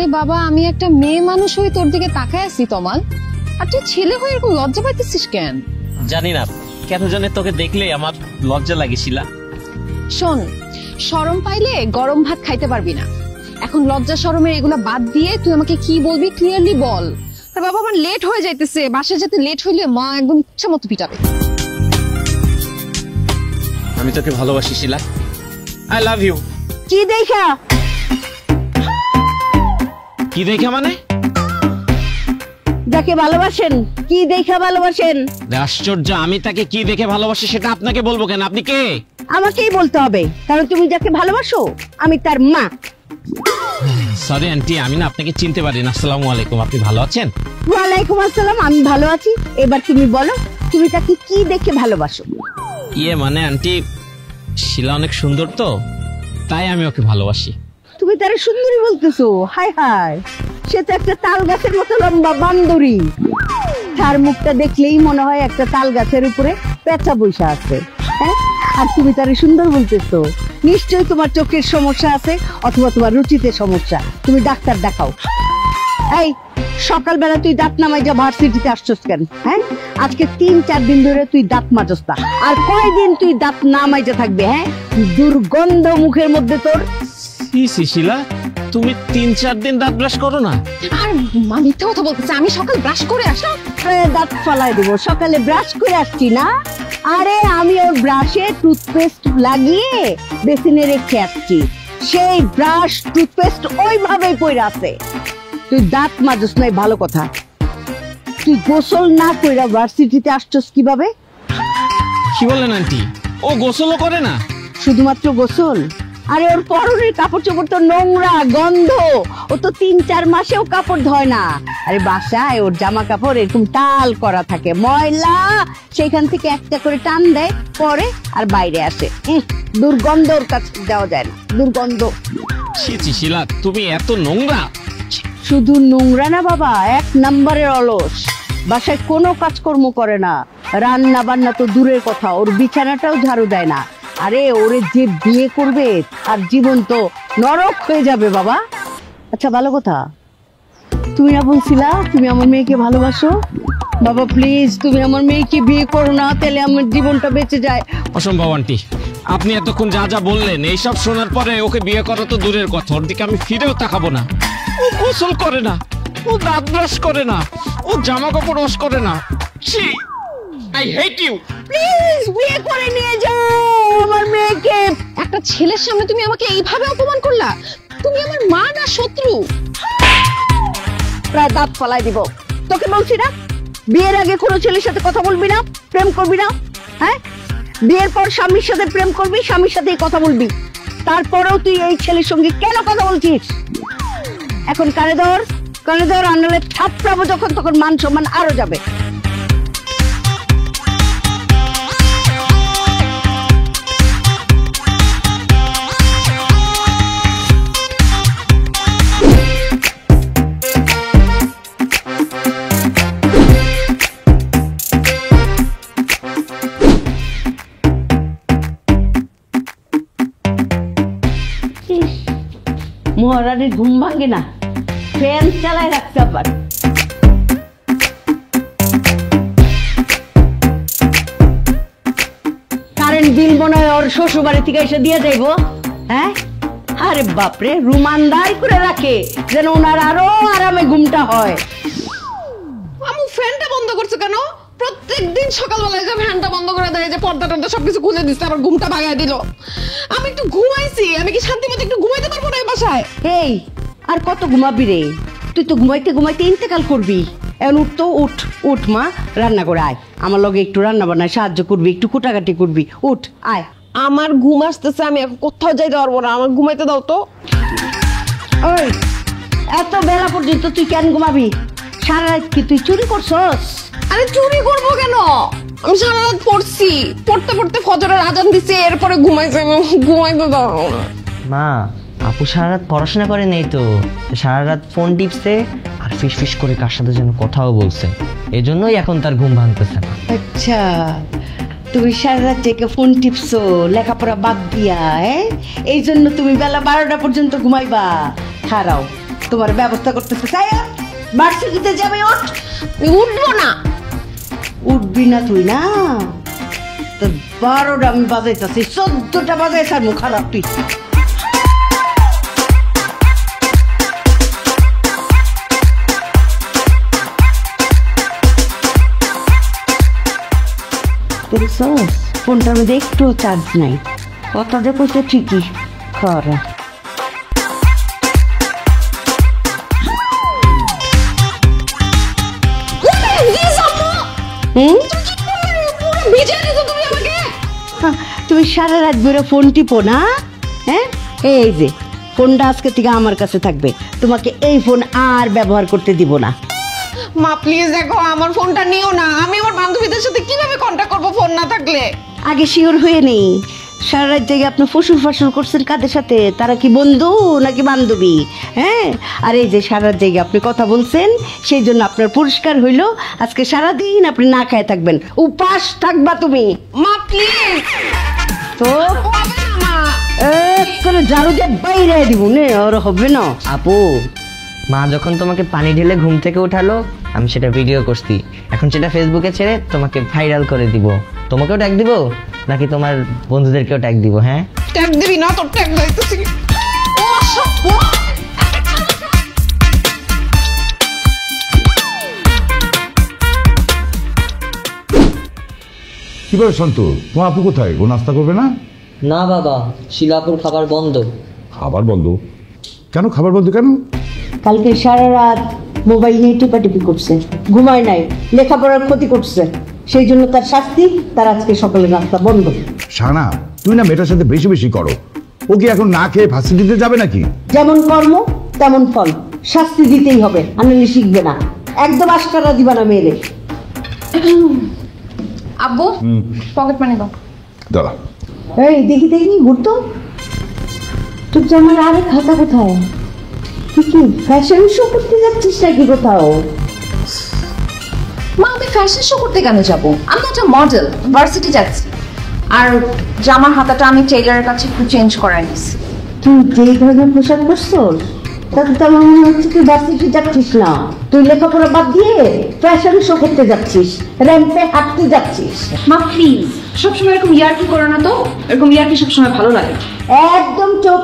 আরে বাবা, আমি একটা মেয়ে মানুষ হয়ে তোর দিকে তাকায় আছি তমাল, আর তুই ছেলে হয়ে এরকম লজ্জা পাইতেছিস কেন? জানি না কেন জানে তোকে দেখলে আমার লজ্জা লাগেছিল। শোন, শরম পাইলে গরম ভাত খাইতে পারবি না। এখন লজ্জা শরমের এগুলা বাদ দিয়ে তুই আমাকে কি বলবি ক্লিয়ারলি বল। আর বাবা, আমার লেট হয়ে যাইতেছে, বাসায় যেতে লেট হইলে মা একদম ইচ্ছা মতো পিটাবে। আমি তোকে ভালোবাসি শিলা, আই লাভ ইউ। কি দেখা? কি দেখা মানে? যাকে ভালোবাসেন কি দেখা ভালোবাসেন? আশ্চর্য, আমি তাকে কি দেখে ভালোবাসি সেটা আপনাকে বলবো কেন? আপনি কে? আমাকেই বলতে হবে, কারণ তুমি যাকে ভালোবাসো আমি তার মা। সরি আন্টি, আমি না আপনাকে চিনতে পারি না। আসসালামু আলাইকুম, আপনি ভালো আছেন? ওয়ালাইকুম আসসালাম, আমি ভালো আছি। এবার তুমি বলো, তুমি তাকে কি দেখে ভালোবাসো? ইয়ে মানে আন্টি, শিলা অনেক সুন্দর তো, তাই আমি ওকে ভালোবাসি। তুমি তার সুন্দরী বলতেছো? হায় হায়, সে তো একটা তাল গাছের মতো লম্বা বান্দরী। তার মুখটা দেখলেই মনে হয় একটা তাল গাছের উপরে পেঁচা বৈশা আছে। হ্যাঁ, আর তুমি তার সুন্দর বলতেছো? নিশ্চয়ই তোমার চোখের সমস্যা আছে, অথবা তোমার রুচিতে সমস্যা। তুমি ডাক্তার দেখাও। এই সকালবেলা তুই দাঁত নামাই যা ভার্সিটিতে আসছস কেন? হ্যাঁ, আজকে 3-4 দিন ধরে তুই দাঁত মাজস না, আর কয়দিন তুই দাঁত না মাইজা থাকবে? হ্যাঁ, দুর্গন্ধ মুখের মধ্যে তোর। শিলা, তুমি 3-4 দিন দাঁত ব্রাশ করো না? আর মা মিথ্যা কথা বলতেছে, আমি সকাল ব্রাশ করে আসলাম। দাঁত ফালাই দেবো, সকালে ব্রাশ করে আসছি না? আরে আমি ওর ব্রাশে টুথপেস্ট লাগিয়ে বেসিনে রেখে আসছি, সেই ব্রাশ টুথপেস্ট ওইভাবেই পড়ে আছে। তুই দাঁত মাজস নাই ভালো কথা, তুই গোসল না কইরা ভার্সিটিতে আসছস কিভাবে? কি বলেন আন্টি? ও গোসলও করে না? শুধুমাত্র গোসল? আরে ওর পরনের কাপড় চোপড় তো নোংরা, গন্ধ। ও তো 3-4 মাসেও কাপড় ধয় না। আরে বাসায় ওর জামা কাপড় এরকম টাল করা থাকে, ময়লা সেখান থেকে একটা করে টান দেয়, পরে আর বাইরে আসে। দুর্গন্ধ, ওর কাছে দেওয়া যায় না, দুর্গন্ধ। শিলা, তুমি এত নোংরা। শুধু নোংরা না বাবা, 1 নম্বরের অলস। বাসায় কোনো কাজকর্ম করে না, রান্না বান্না তো দূরের কথা, ওর বিছানাটাও ঝাড়ু দেয় না। আরে ওরে যে বিয়ে করবে আর জীবন তো নরক হয়ে যাবে বাবা। আচ্ছা ভালো কথা, তুমি না বলছিলা তুমি আমার মেয়েকে ভালোবাসো? বাবা প্লিজ, তুমি আমার মেয়েকে বিয়ে করো না, তাহলে আমার জীবনটা বেঁচে যায়। অসম্ভব আন্টি, আপনি এতক্ষণ যা যা বললেন এইসব শোনার পরে ওকে বিয়ে করা তো দূরের কথা, ওর দিকে আমি ফিরেও তাকাবো না। ও গোসল করে না, ও দাঁত ব্রাশ করে না, ও জামা কাপড় ওয়াশ করে না। ছি, আই হেট ইউ। প্লিজ বিয়ে করে নিয়ে যাও আমার মেয়েকে। একটা ছেলের সামনে তুমি আমাকে এইভাবে অপমান করলা? তুমি আমার মা না শত্রু? প্রায় দাঁত ফালাই দিব। তোকে বলছি না, বিয়ের আগে কোনো ছেলের সাথে কথা বলবি না, প্রেম করবি না। হ্যাঁ, বিয়ের পর স্বামীর সাথে প্রেম করবি, স্বামীর সাথে কথা বলবি। তারপরেও তুই এই ছেলের সঙ্গে কেন কথা বলছিস? এখন কানে ধর, কানে ধর, আনলে থাপড়াবো যখন তখন মান সম্মান আরো যাবে। মহারানীর ঘুম ভাঙে না, ফ্যান চালায় রাখতে আবার। কারেন্ট বিল মনে হয় ওর শ্বশুর বাড়ি থেকে এসে দিয়ে যাইব। হ্যাঁ, আরে বাপরে, রুমানদার করে রাখে যেন ওনার আরো আরামে ঘুমটা হয়। আমি ফ্যানটা বন্ধ করছো কেন? প্রত্যেকদিন সকালবেলায় যে ফ্যানটা বন্ধ করে দেয়, যে পর্দা টর্দা সবকিছু খুলে দিচ্ছে, আবার ঘুমটা ভাগায় দিল। আমি একটু ঘুমাইছি, আমি কি শান্তি মতো একটু ঘুমাইতে পারবো না এই বাসায়? এই আর কত ঘুমাবি রে? তুই তো ঘুমাইতে ঘুমাইতে ইন্তেকাল করবি। এখন উঠ তো, উঠ উঠ মা, রান্না করে আয়, আমার লগে একটু রান্না বান্নায় সাহায্য করবি, একটু কুটাকাটি করবি। উঠ আয়। আমার ঘুম আসতেছে, আমি কোথাও যাইতে পারবো না, আমার ঘুমাইতে দাও তো। ওই এত বেলা পর্যন্ত তুই কেন ঘুমাবি? সারা রাত কি তুই চুরি করছস? আরে চুরি করবো কেন? আমি সারা রাত পড়ছি, পড়তে পড়তে ফজরের আজান দিছে, এরপরে ঘুমাইছে, ঘুমাইতে দাও। মা, আপু সারা রাত পড়াশোনা করে নেই তো, সারা রাত ফোন টিপছে আর ফিস ফিস করে কার সাথে যেন কথাও বলছে, এজন্যই এখন তার ঘুম ভাঙতেছে না। আচ্ছা, তুমি সারা রাত থেকে ফোন টিপছো লেখাপড়া বাদ দিয়া? এই জন্য তুমি বেলা 12টা পর্যন্ত ঘুমাইবা? খারাও, তোমার ব্যবস্থা করতেছে। তাই ভার্সিটিতে যাবে, ওঠ। আমি উঠবো না। উঠবি না তুই? না, তো 12টা আমি বাজাইতেছি, 14টা বাজাই তার মুখ খারাপ তুই। ফোনটার মধ্যে একটু চার্জ নাই, কথা যে কইতে ঠিকই খরা। তুমি সারা রাত ধরে ফোন টিপো না? হ্যাঁ, এই যে ফোনটা আজকে থেকে আমার কাছে থাকবে, তোমাকে এই ফোন আর ব্যবহার করতে দিব না। মা প্লিজ দেখো, আমার ফোনটা নিও না। আমি আমার বান্ধবীদের সাথে কিভাবে কন্টাক্ট করবো ফোন না থাকলে? আগে শিওর হয়ে নেই, সারা রাত জেগে আপনি ফসুর ফাসুর করছেন কাদের সাথে? তারা কি বন্ধু নাকি বান্ধবী? হ্যাঁ, আর এই যে সারা রাত জেগে আপনি কথা বলছেন, সেই জন্য আপনার পুরস্কার হইল আজকে সারাদিন আপনি না খায় থাকবেন, উপাস থাকবা তুমি। মা প্লিজ। তো হবে না মা। করে ঝাড়ু দিয়ে বাইরে দিব নে, আর হবে না। আপু, মা যখন তোমাকে পানি ঢেলে ঘুম থেকে উঠালো, আমি সেটা ভিডিও করছি, এখন সেটা ফেসবুকে ছেড়ে তোমাকে ভাইরাল করে দিব। তোমাকেও ট্যাগ দিব নাকি তোমার বন্ধুদেরকেও ট্যাগ দিব? হ্যাঁ, ট্যাগ দিবি না? তোর ট্যাগ দিতেছি। ও সব কি বলে শান্ত, তোমার আপু কোথায়? ও নাস্তা করবে না? না বাবা, শিলাপুর খাবার বন্ধ। খাবার বন্ধ কেন? খাবার বন্ধ কেন? কালকে সারা রাত মোবাইল নিয়ে টিপাটিপি করছে, ঘুমায় নাই, লেখাপড়ার ক্ষতি করছে, সেই জন্য তার শাস্তি, তার আজকে সকালে নাস্তা বন্ধ। শানা, তুই না মেয়েটার সাথে বেশি বেশি করো। ও কি এখন না খেয়ে ভার্সিটিতে যাবে নাকি? যেমন কর্ম তেমন ফল, শাস্তি দিতেই হবে, আনলে শিখবে না। একদম আশকারা দিবা না মেয়েরে। আব্বু পকেট মানি দাও। দাঁড়া, এই দেখি দেখি ঘুরতো তোর জামার আরেক খাতা কোথায়? তুই কি ফ্যাশন শো করতে যাচ্ছিস নাকি কোথাও? মা, আমি ফ্যাশন শো করতে কেন যাবো? আমি একটা মডেল, ভার্সিটি যাচ্ছি। আর জামার হাতাটা আমি টেইলারের কাছে একটু চেঞ্জ করাই নিছি। তুই যেই ধরনের পোশাক পরছস তাতে তো আমার মনে হচ্ছে তুই ভার্সিটি যাচ্ছিস না, তুই লেখাপড়া বাদ দিয়ে ফ্যাশন শো করতে যাচ্ছিস, র্যাম্পে হাঁটতে যাচ্ছিস। মা প্লিজ, সবসময় এরকম ইয়ার্কি করো না তো। এরকম ইয়ার্কি সবসময় ভালো লাগে। একদম চুপ,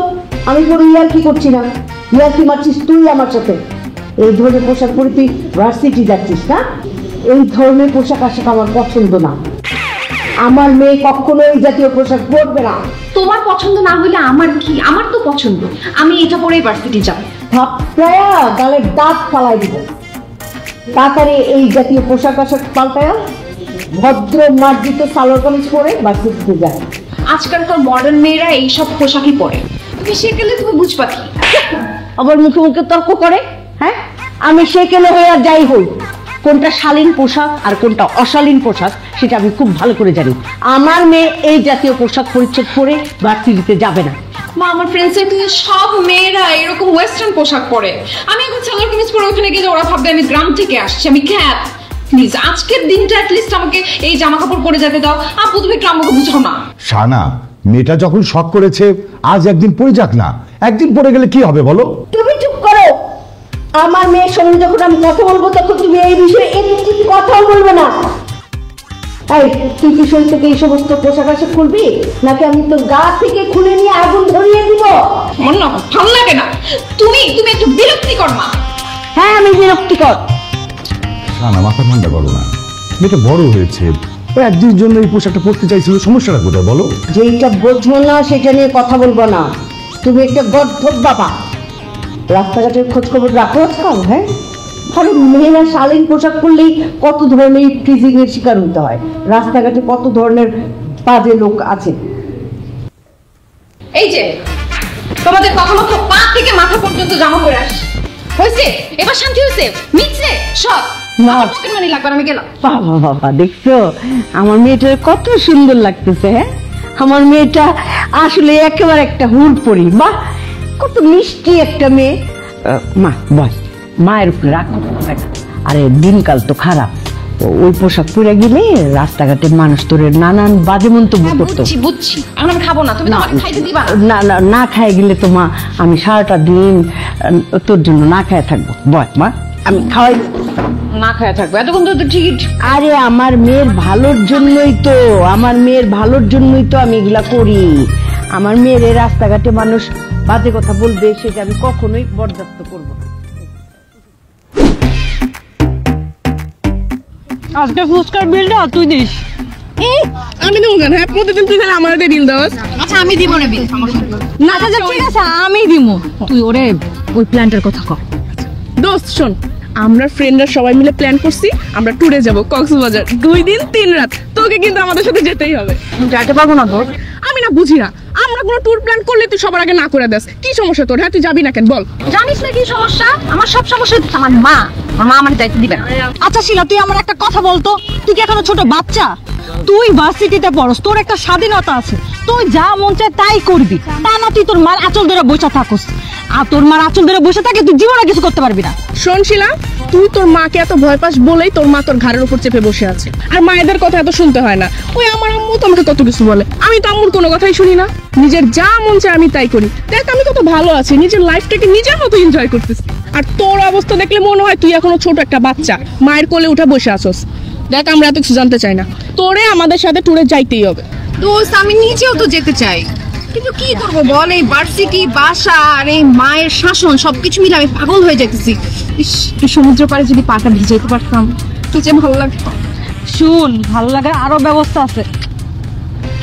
আমি কোনো ইয়ার্কি করছি না। ইয়ার্কি মারছিস তুই আমার সাথে। এই ধরনের পোশাক পরে তুই ভার্সিটি যাচ্ছিস না? এই ধরনের পোশাক আশাক আমার পছন্দ না। আমার মেয়ে কখনো এই জাতীয় পোশাক পরবে না। তোমার পছন্দ না হলে আমার কি? আমার তো পছন্দ, আমি এটা পরেই ভার্সিটি যাব। থাপড়ায়া গালের দাঁত ফালাই দিব। তাড়াতাড়ি এই জাতীয় পোশাক আশাক পাল্টায়া ভদ্র মার্জিত সালোয়ার কামিজ পরে ভার্সিটিতে যায়। আজকালকার মডার্ন মেয়েরা এইসব পোশাকই পরে। তুমি সেকালে তুমি বুঝবা কি? আবার মুখে মুখে তর্ক করে। হ্যাঁ, আমি সেকেলে হয়ে আর যাই হই, কোনটা শালীন পোশাক আর কোনটা অশালীন পোশাক সেটা আমি খুব ভালো করে জানি। আমার মেয়ে এই জাতীয় পোশাক পরিচ্ছদ পরে ভার্সিটিতে যাবে না। মা, আমার ফ্রেন্ড সার্কেলে সব মেয়েরা এরকম ওয়েস্টার্ন পোশাক পরে। আমি এখন সালোয়ার কামিজ পরে ওখানে গেলে ওরা ভাববে আমি গ্রাম থেকে আসছি, আমি খ্যাত। প্লিজ আজকের দিনটা অ্যাটলিস্ট আমাকে এই জামা কাপড় পরে যেতে দাও। আপু তুমি একটু আমাকে বুঝাও না। শানা, মেয়েটা যখন শখ করেছে আজ একদিন পরে যাক না। একদিন পরে গেলে কি হবে বলো? তুমি চুপ করো। আমার মেয়ের সঙ্গে যখন আমি কথা বলবো তখন তুমি এই বিষয়ে একটি কথাও বলবে না। এই তুই কি শরীর থেকে এই সমস্ত পোশাক আশাক খুলবি নাকি আমি তোর গা থেকে খুলে নিয়ে আগুন ধরিয়ে দিব? মন না ভালো লাগে না। তুমি একটু বিরক্তিকর মা। হ্যাঁ, আমি বিরক্তিকর। শানা, মাথা ঠান্ডা করো না। মেয়েটা বড় হয়েছে, ও একদিনের জন্য এই পোশাকটা পরতে চাইছিল, সমস্যাটা কোথায় বলো? যেটা বোঝো না সেটা নিয়ে কথা বলবো না। তুমি একটা গর্ধব বাবা। রাস্তাঘাটের খোঁজ খবর রাখো আজকাল? হ্যাঁ, আরে মেয়েরা শালীন পোশাক পরলেই কত ধরনের ফ্রিজিং এর শিকার হতে হয়। রাস্তাঘাটে কত ধরনের বাজে লোক আছে। এই যে তোমাদের কথা মতো পা থেকে মাথা পর্যন্ত জামা পরে আস হয়েছে, এবার শান্তি হয়েছে? মিটছে সব? পকেট মানি লাগবে, আমি গেলাম। বাবা বাবা, দেখছো আমার মেয়েটা কত সুন্দর লাগতেছে। হ্যাঁ, আমার মেয়েটা আসলে একেবারে একটা হুড়পড়ি। বাহ, কত মিষ্টি একটা মেয়ে। মা বল, মায়ের উপরে রাগ করতে। আরে দিনকাল তো খারাপ, ওই পোশাক পরে গেলে রাস্তাঘাটে মানুষ তোর নানান বাজে মন্তব্য করতো। বুঝছি বুঝছি, এখন আমি খাবো না, তুমি তো আমাকে খাইতে দিবা না না, না খাই গেলে তো মা আমি সারাটা দিন তোর জন্য না খায় থাকবো। বয় মা, আমি খাওয়াই। না খায়া থাকবো এতক্ষণ তো টিকিট। আরে আমার মেয়ের ভালোর জন্যই তো, আমার মেয়ের ভালোর জন্যই তো আমি এগুলা করি। আমার মেয়ের এই রাস্তাঘাটে মানুষ বাজে কথা বলবে, সেটা আমি কখনোই বরদাস্ত করবো না। আজকে ফুচকার বিলটা তুই দিস। আমি দেবো কেন? হ্যাঁ, প্রতিদিন তুই খালি আমার বিল দাস। আচ্ছা আমি দিব না বিল, সমস্যা নেই। না আচ্ছা ঠিক আছে আমি দিব, তুই ওরে ওই প্ল্যানটার কথা কর। দোস্ত শোন, আমরা ফ্রেন্ডরা সবাই মিলে প্ল্যান করছি, আমরা ট্যুরে যাব কক্সবাজার 2 দিন 3 রাত। তোকে কিন্তু আমাদের সাথে যেতেই হবে। যাইতে পারবো না তোর? আমি না বুঝি না, আমরা কোনো ট্যুর প্ল্যান করলে তুই সবার আগে না করে দেস। কি সমস্যা তোর? হ্যাঁ তুই যাবি না কেন বল? জানিস না কি সমস্যা? আমার সব সমস্যা হচ্ছে আমার মা আমার দায়িত্ব দিবে না। আচ্ছা শিলা, তুই আমার একটা কথা বলতো, তুই কি এখনো ছোট বাচ্চা? তুই ভার্সিটিতে পড়স, তোর একটা স্বাধীনতা আছে, তুই যা মন চায় তাই করবি। তা না তুই তোর মার আঁচল ধরে বসে থাকস, আর তোর মার আঁচল ধরে বসে থাকে তুই জীবনে কিছু করতে পারবি না। শোন শিলা, তুই তোর মাকে এত ভয় পাস বলেই তোর মা তোর ঘাড়ের উপর চেপে বসে আছে। আর মায়েদের কথা এত শুনতে হয় না। ওই আমার আম্মু তো আমাকে কত কিছু বলে, আমি তো আম্মুর কোনো কথাই শুনি না। নিজের যা মন চায় আমি তাই করি। দেখ আমি কত ভালো আছি, নিজের লাইফটাকে নিজের মতো এনজয় করতেছি। আর তোর অবস্থা দেখলে মনে হয় তুই এখনো ছোট একটা বাচ্চা, মায়ের কোলে উঠে বসে আসোস। দেখ আমরা এত কিছু জানতে চাই না, তোরে আমাদের সাথে ট্যুরে যাইতেই হবে। দোস্ত আমি নিজেও তো যেতে চাই, কিন্তু কি করবো বল, এই ভার্সিটি, বাসা আর এই মায়ের শাসন সবকিছু মিলে আমি পাগল হয়ে যাইতেছি। ইস, তুই সমুদ্র পাড়ে যদি পাটা ভিজাইতে পারতাম কি যে ভালো লাগতো। শুন, ভালো লাগার আরো ব্যবস্থা আছে,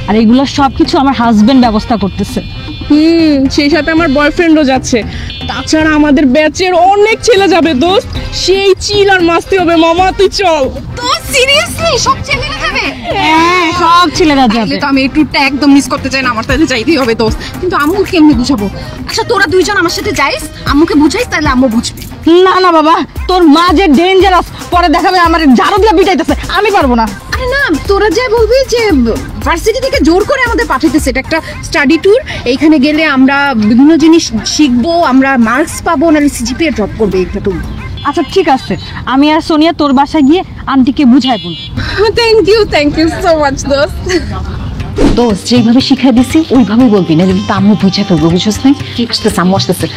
আর এগুলো সবকিছু আমার হাজবেন্ড ব্যবস্থা করতেছে। সেই সাথে আমার বয়ফ্রেন্ডও যাচ্ছে। তাছাড়া আমাদের ব্যাচের অনেক ছেলে যাবে দোস্ত, সেই চিল আর মাস্তি হবে। মামা তুই চল। তো সিরিয়াসলি সব ছেলেরা যাবে? হ্যাঁ সব ছেলেরা যাবে। তাহলে তো আমি এই ট্যুরটা একদম মিস করতে চাই না, আমার তাহলে যাইতেই হবে দোস্ত। কিন্তু আম্মুকে কেমনে বুঝাবো? আচ্ছা তোরা দুইজন আমার সাথে যাইস, আম্মুকে বুঝাইস, তাহলে আম্মু বুঝবে। না না বাবা, তোর মা যে ডেঞ্জারাস, পরে দেখাবে আমার ঝাড়ু দিয়ে পিটাইতেছে, আমি পারবো না। আরে না, তোরা যা বলবি যে ভার্সিটি থেকে জোর করে আমাদের পাঠাইতেছে, এটা একটা স্টাডি ট্যুর, এইখানে গেলে আমরা বিভিন্ন জিনিস শিখবো, আমরা মার্কস পাবো, না সিজিপিএ ড্রপ করবে একটা ট্যুর। আচ্ছা ঠিক আছে, আমি আর সোনিয়া তোর বাসায় গিয়ে আন্টিকে বুঝাই বলবো। থ্যাংক ইউ সো মাচ দোস্ত। দোস্ত যেইভাবে শিখাই দিছি ওইভাবেই বলবি, না যদি আম্মু বুঝে ফেলবো, বুঝছিস না? কি আসতেছে, আম্মু আসতেছে।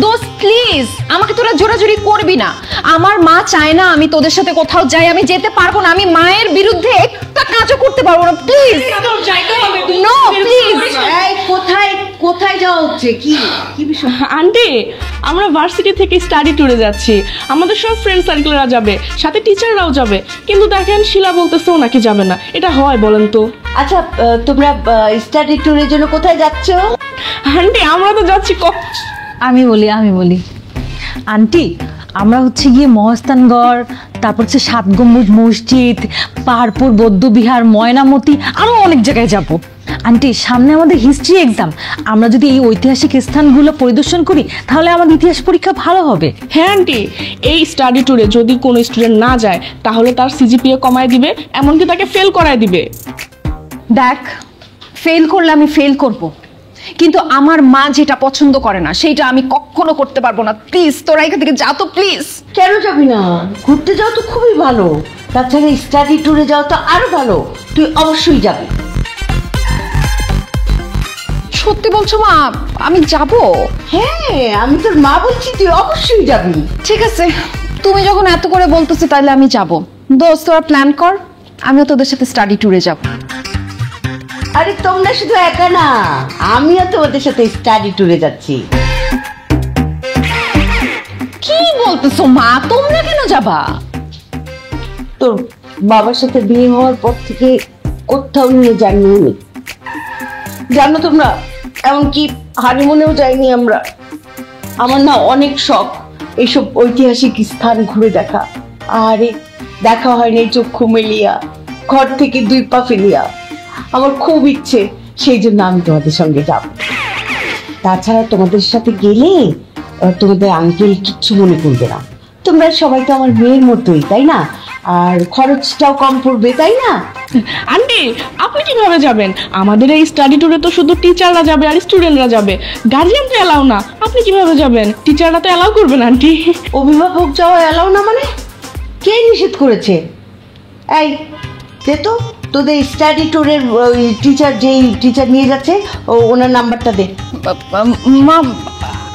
দোস্ত প্লিজ আমাকে তোরা জোরাজুরি করবি না। আমার মা চায় না আমি তোদের সাথে কোথাও যাই, আমি যেতে পারবো না, আমি মায়ের বিরুদ্ধে একটা কাজও করতে পারবো না। Please no, please. কোথায় কোথায় যাওয়া হচ্ছে? কি কি বিষয়? আন্টি, আমরা ভার্সিটি থেকে স্টাডি ট্যুরে যাচ্ছি, আমাদের সব ফ্রেন্ড সার্কেলরা যাবে, সাথে টিচাররাও যাবে। কিন্তু দেখেন শিলা বলতেছে ও নাকি যাবে না। এটা হয় বলেন তো? আচ্ছা তোমরা স্টাডি ট্যুরের জন্য কোথায় যাচ্ছ? আন্টি আমরা তো যাচ্ছি আমি বলি আন্টি, আমরা হচ্ছে গিয়ে মহস্তানগড়, তারপর হচ্ছে 7 গম্বুজ মসজিদ, পাহাড়পুর বৌদ্ধবিহার, ময়নামতি, আরো অনেক জায়গায় যাব। আন্টি সামনে আমাদের হিস্ট্রি এক্সাম, আমরা যদি এই ঐতিহাসিক স্থানগুলো পরিদর্শন করি তাহলে আমাদের ইতিহাস পরীক্ষা ভালো হবে। হ্যাঁ আন্টি, এই স্টাডি ট্যুরে যদি কোনো স্টুডেন্ট না যায় তাহলে তার সিজিপিএ কমায় দিবে, এমনকি তাকে ফেল করায় দিবে। দেখ, ফেল করলে আমি ফেল করব, কিন্তু আমার মা যেটা পছন্দ করে না সেটা আমি কখনো করতে পারবো না। প্লিজ তোরা এখান থেকে যা তো প্লিজ। কেন যাবি না? ঘুরতে যাও তো খুবই ভালো, তাছাড়া স্টাডি ট্যুরে যাও তো আরো ভালো, তুই অবশ্যই যাবি। সত্যি বলছো মা? আমি যাব? হ্যাঁ আমি তোর মা বলছি, তুই অবশ্যই যাবি। ঠিক আছে, তুমি যখন এত করে বলতেছো তাহলে আমি যাব। দোস্ত তোরা প্ল্যান কর, আমিও তোদের সাথে স্টাডি ট্যুরে যাব। আরে তোমরা শুধু একা না, আমিও তোমাদের সাথে স্টাডি ট্যুরে যাচ্ছি। কি বলতেছো মা? তোমরা কেন যাবা? তোর বাবার সাথে বিয়ে হওয়ার পর থেকে কোথাও নিয়ে যাইনি উনি, জানো তোমরা, এমনকি হানিমুনেও যাইনি আমরা। আমার না অনেক শখ এইসব ঐতিহাসিক স্থান ঘুরে দেখা, আর দেখা হয়নি চক্ষু মেলিয়া, ঘর থেকে 2 পা ফেলিয়া। আমার খুব ইচ্ছে, সেই জন্য আমি তোমাদের সঙ্গে যাব। তাছাড়া তোমাদের সাথে গেলে তোমাদের আঙ্কেল কিচ্ছু মনে করবে না, তোমরা সবাই তো আমার মেয়ের মতোই, তাই না? আর খরচটাও কম পড়বে, তাই না? আন্টি আপনি কিভাবে যাবেন? আমাদের এই স্টাডি ট্যুরে তো শুধু টিচাররা যাবে আর স্টুডেন্টরা যাবে, গার্জিয়ান তো এলাও না। আপনি কিভাবে যাবেন? টিচাররা তো এলাও করবেন আন্টি। অভিভাবক যাওয়া এলাও না মানে? কে নিষেধ করেছে? এই দে তো তোদের স্টাডি ট্যুরের ওই টিচার যেই টিচার নিয়ে যাচ্ছে ওনার নাম্বারটা দে। মা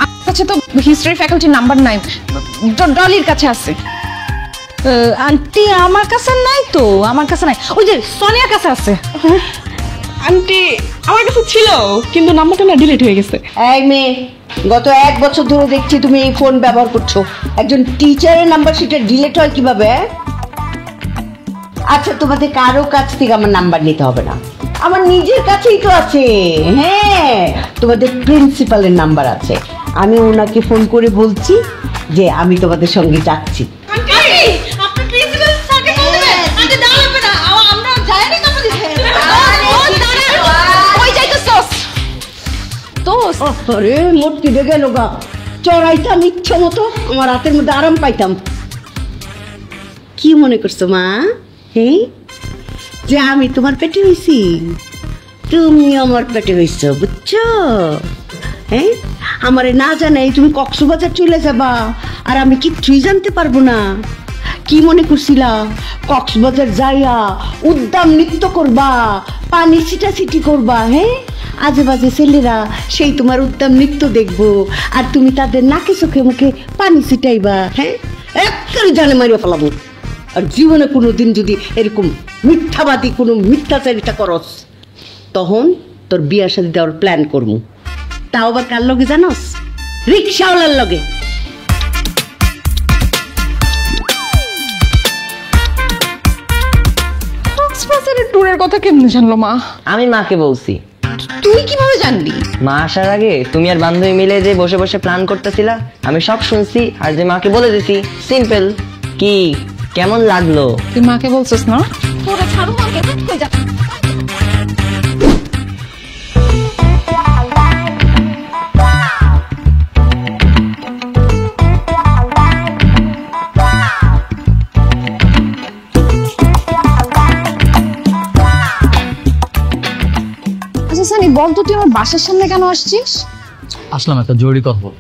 আমার কাছে তো হিস্ট্রি ফ্যাকাল্টির নাম্বার নাই, ডলির কাছে আছে। আন্টি আমার কাছে নাই তো, আমার কাছে নাই, ওই যে সোনিয়ার কাছে আছে। আন্টি আমার কাছে ছিল কিন্তু নাম্বারটা না ডিলিট হয়ে গেছে। এই মেয়ে, গত 1 বছর ধরে দেখছি তুমি এই ফোন ব্যবহার করছো, একজন টিচারের নাম্বার সেটা ডিলিট হয় কিভাবে? আচ্ছা তোমাদের কারো কাছ থেকে আমার নাম্বার নিতে হবে না, আমার নিজের কাছেই তো আছে। হ্যাঁ, তোমাদের প্রিন্সিপালের নাম্বার আছে, আমি ওনাকে ফোন করে বলছি যে আমি তোমাদের সঙ্গে যাচ্ছি। আরে মূর্তি দেখে লোকা চড়াইতাম ইচ্ছা মতো, আমার রাতের মধ্যে আরাম পাইতাম। কি মনে করছো মা? হ্যাঁ, যে আমি তোমার পেটে হয়েছি, তুমি আমার পেটে হয়েছ, বুঝছো? হ্যাঁ, আমারে না জানাই তুমি কক্সবাজার চলে যাবা আর আমি কিচ্ছুই জানতে পারবো না। কি মনে করছিলা কক্সবাজার যাইয়া উদ্দাম নৃত্য করবা, পানি ছিটাছিটি করবা? হ্যাঁ, আজে বাজে ছেলেরা সেই তোমার উদ্দাম নৃত্য দেখবো আর তুমি তাদের নাকে চোখে মুখে পানি ছিটাইবা। হ্যাঁ, একেবারে জানে মারিয়া ফেলাবো। আর জীবনে কোনো দিন যদি এরকম মিথ্যাবাদী কোনো মিথ্যাচারিতা করস, তখন তোর বিয়া শাদী দেওয়ার প্ল্যান করবো। তাও আবার কার লগে জানোস? রিক্সাওয়ালার লগে। কক্সবাজারের ট্যুরের কথা কেমনে জানলো মা? আমি মাকে বলছি। তুই কিভাবে জানলি? মা আসার আগে তুমি আর বান্ধবী মিলে যে বসে বসে প্ল্যান করতেছিলা, আমি সব শুনছি আর যে মাকে বলে দিছি। সিম্পল। কি কেমন লাগলো? তুই মাকে বলছিস না? তোরা ছাড়ো মাকে, কই যা। আচ্ছা সানি, বল তো তুই আমার বাসার সামনে কেন আসছিস? আসলাম একটা জরুরি কথা বল।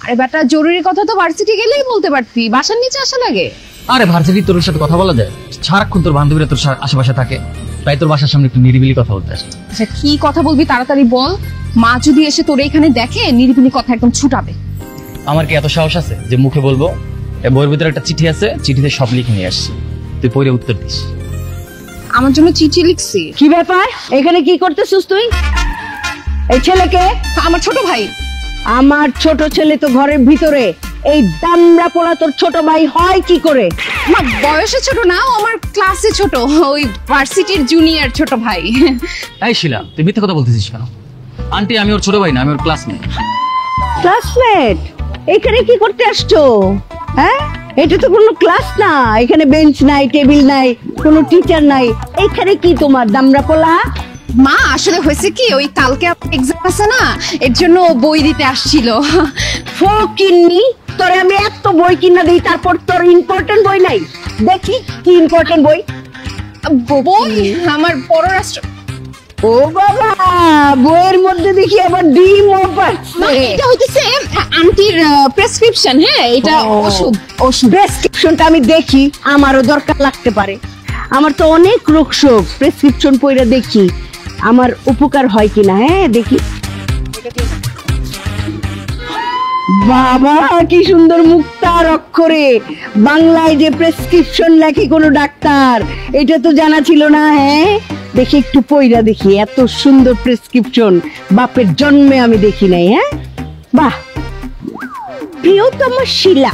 আরে বেটা, জরুরি কথা তো ভার্সিটি গেলেই বলতে পারতি, বাসার নিচে আসা লাগে? আরে ভার্সিটি তোর সাথে কথা বলা যায়? সারাক্ষণ তোর বান্ধবীরা তোর আশেপাশে থাকে, তাই তোর বাসার সামনে একটু নিরিবিলি কথা বলতে আসছে। আচ্ছা কি কথা বলবি তাড়াতাড়ি বল, মা যদি এসে তোর এখানে দেখে নিরিবিলি কথা একদম ছুটাবে। আমার কি এত সাহস আছে যে মুখে বলবো? এই বইয়ের ভিতরে একটা চিঠি আছে, চিঠিতে সব লিখে নিয়ে আসছি, তুই পড়ে উত্তর দিস। আমার জন্য চিঠি লিখছি? কি ব্যাপার, এখানে কি করতেছিস তুই? এই ছেলেকে? আমার ছোট ভাই। আমার ছোট ছেলে তো ঘরের ভিতরে, এই দামড়া পোলা তোর ছোট ভাই হয় কি করে? মা বয়সে ছোট না, ও আমার ক্লাসে ছোট, ওই ভার্সিটির জুনিয়র ছোট ভাই। এই শিলা, তুই মিথ্যা কথা বলতেছিস কেন? আন্টি আমি ওর ছোট ভাই না, আমি ওর ক্লাসমেট। ক্লাসমেট? এখানে কি করতে আসছো? হ্যাঁ, এটা তো কোনো ক্লাস না, এখানে বেঞ্চ নাই, টেবিল নাই, কোনো টিচার নাই, এখানে কি তোমার দামড়া পোলা? মা আসলে হয়েছে কি, ওই কালকে এক্সাম আছে না, এর জন্য বই দিতে আসছিল। ফকিন্নি, তোরে আমি এত বই কিনা দিই, তারপর তোর ইম্পর্টেন্ট বই নাই? দেখি কি ইম্পর্টেন্ট বই? বই আমার পররাষ্ট্র। ও বাবা, বইয়ের মধ্যে দেখি আবার ডিম পাচ্ছে। এটা হইতেছে আন্টির প্রেসক্রিপশন। হ্যাঁ, এটা ওষুধ। প্রেসক্রিপশনটা আমি দেখি, আমারও দরকার লাগতে পারে। আমার তো অনেক রোগ শোক, প্রেসক্রিপশন পড়ে দেখি আমার উপকার হয় কিনা। হ্যাঁ দেখি। বাবা কি সুন্দর মুক্তার অক্ষরে বাংলায় যে প্রেসক্রিপশন লেখে কোনো ডাক্তার, এটা তো জানা ছিল না। হ্যাঁ দেখি একটু পইরা দেখি, এত সুন্দর প্রেসক্রিপশন বাপের জন্মে আমি দেখি নাই। হ্যাঁ বাহ, প্রিয়তম শিলা,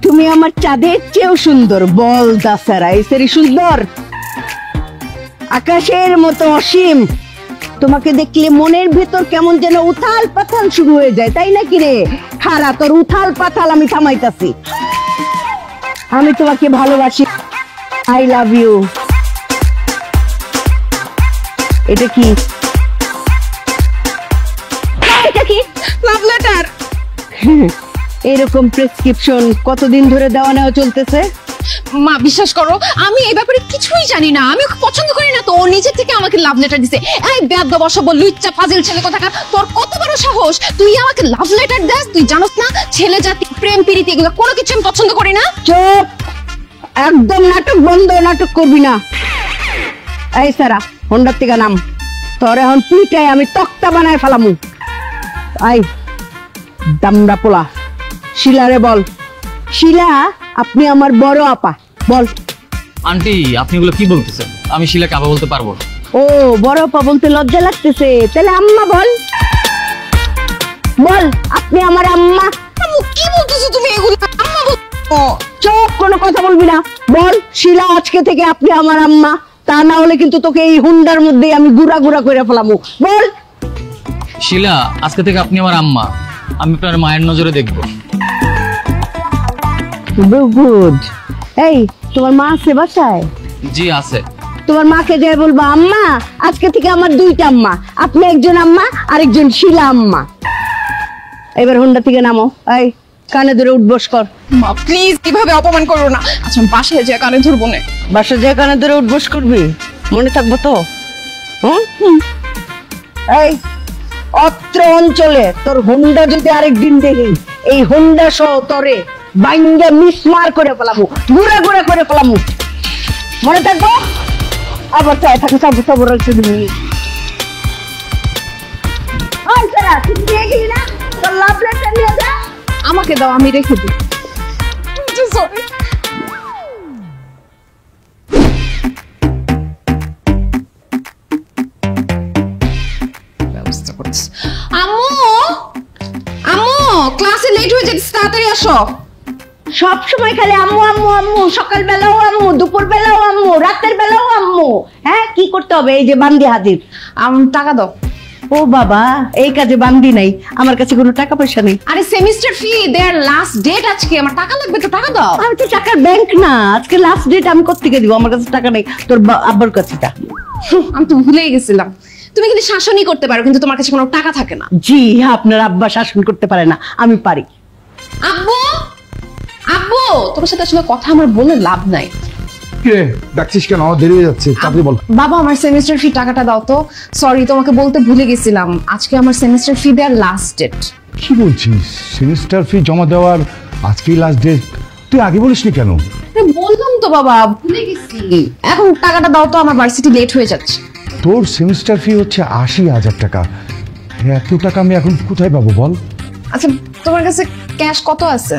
তুমি আমার চাঁদের চেয়েও সুন্দর। বল দাসারা এসেরই সুন্দর, আকাশের মতো অসীম। তোমাকে দেখলে মনের ভেতর কেমন যেন উথাল পাথাল শুরু হয়ে যায়, তাই নাকি রে? খারা তোর উথাল পাথাল আমি থামাইতাছি। আমি তোমাকে ভালোবাসি, আই লাভ ইউ। এটা কি? এটা কি? Love letter. এরকম প্রেসক্রিপশন কতদিন ধরে দেওয়া নেওয়া চলতেছে? মা বিশ্বাস করো, আমি এই ব্যাপারে কিছুই জানি না, আমি ওকে পছন্দ করি না, তো ও নিজে থেকে আমাকে লাভ লেটার দিছে। এই বেয়াদব অসভ্য লুচ্চা ফাজিল ছেলে কোথাকার, তোর কত বড় সাহস, তুই আমাকে লাভ লেটার দেস? তুই জানোস না ছেলে জাতি প্রেম প্রীতি এগুলো কোনো কিছু আমি পছন্দ করি না। চুপ, একদম নাটক বন্ধ, নাটক করবি না। এই সারা হোন্ডার থেকে নাম, তোর এখন পিটাই আমি তক্তা বানায় ফেলামু। আই দামড়া পোলা, শিলারে বল, শিলা আপনি আমার বড় আপা, বল। আন্টি আপনি এগুলো কি বলতেছেন? আমি শিলাকে আবার বলতে পারবো না। ও বড় আপা বলতে লজ্জা লাগতেছে, তাহলে আম্মা বল, বল আপনি আমার আম্মা। কি বলতেছো তুমি এগুলো? আম্মা বলছো? চুপ, কোনো কথা বলবি না, বল শিলা আজকে থেকে আপনি আমার আম্মা, তা না হলে কিন্তু তোকে এই হুন্ডার মধ্যে আমি গুড়া গুড়া করে ফেলামু, বল। শিলা আজকে থেকে আপনি আমার আম্মা, আমি আপনার মায়ের নজরে দেখবো। গুড। এই তোমার মা আছে বাসায়? জি আছে। তোমার মাকে যাই বলবা, আম্মা আজকে থেকে আমার দুইটা আম্মা, আপনি একজন আম্মা আরেকজন শিলা আম্মা। এবার হুন্ডা থেকে নামো, এই কানে ধরে উঠবস কর। মা প্লিজ কিভাবে অপমান করো না। আচ্ছা আমি বাসায় যে কানে ধরবো না। বাসা যে কানে ধরে উঠবস করবি, মনে থাকবো তো? এই অত্র অঞ্চলে তোর হুন্ডা যদি আরেকদিন দেখি, এই হুন্ডা সহ তোরে বাইঙ্গা মিসমার করে ফেলাবো, গুড়া গুড়া করে ফেলাবো, মনে থাকবো? আবার চাই থাকে সব সব রাখতে দিবি। গেলি না, তোর লাভ লেটার নিয়ে যা। আমাকে দাও, আমি রেখে দিই। সরি। আম্মু, আম্মু ক্লাসে লেট হয়ে যাচ্ছে, তাড়াতাড়ি আসো। সব সময় খালি আম্মু আম্মু আম্মু, সকাল বেলাও আম্মু, দুপুর বেলাও আম্মু, রাতের বেলাও আম্মু। হ্যাঁ কি করতে হবে? এই যে বান্দি হাজির। টাকা দাও। ও বাবা, এই কাজে বান্দি নাই, আমার কাছে কোনো টাকা পয়সা নেই। আরে সেমিস্টার ফি দেয়ার লাস্ট ডেট আজকে, আমার টাকা লাগবে তো, টাকা দাও। আমি তো টাকার ব্যাংক না, আজকে লাস্ট ডেট, আমি কোত্থেকে দিব? আমার কাছে টাকা নেই, তোর আব্বার কাছে টাকা। আমি তো ভুলেই গেছিলাম, তুমি কিন্তু শাসনই করতে পারো কিন্তু তোমার কাছে কোনো টাকা থাকে না। জি, আপনার আব্বা শাসন করতে পারে না, আমি পারি। আব্বু, আব্বু তোমার সাথে আসলে কথা আমার বলে লাভ নাই। কে ডাকছিস কেন? আমার দেরি হয়ে যাচ্ছে, তাড়াতাড়ি বল। বাবা আমার সেমিস্টার ফি টাকাটা দাও তো। সরি তোমাকে বলতে ভুলে গেছিলাম, আজকে আমার সেমিস্টার ফি দেওয়ার লাস্ট ডেট। কি বলছিস? সেমিস্টার ফি জমা দেওয়ার আজকেই লাস্ট ডেট? তুই আগে বলিসনি কেন? বললাম তো বাবা, ভুলে গেছি। এখন টাকাটা দাও তো, আমার ভার্সিটি লেট হয়ে যাচ্ছে। তোর সেমিস্টার ফি হচ্ছে 80,000 টাকা, এত টাকা আমি এখন কোথায় পাবো বল? আচ্ছা তোমার কাছে ক্যাশ কত আছে?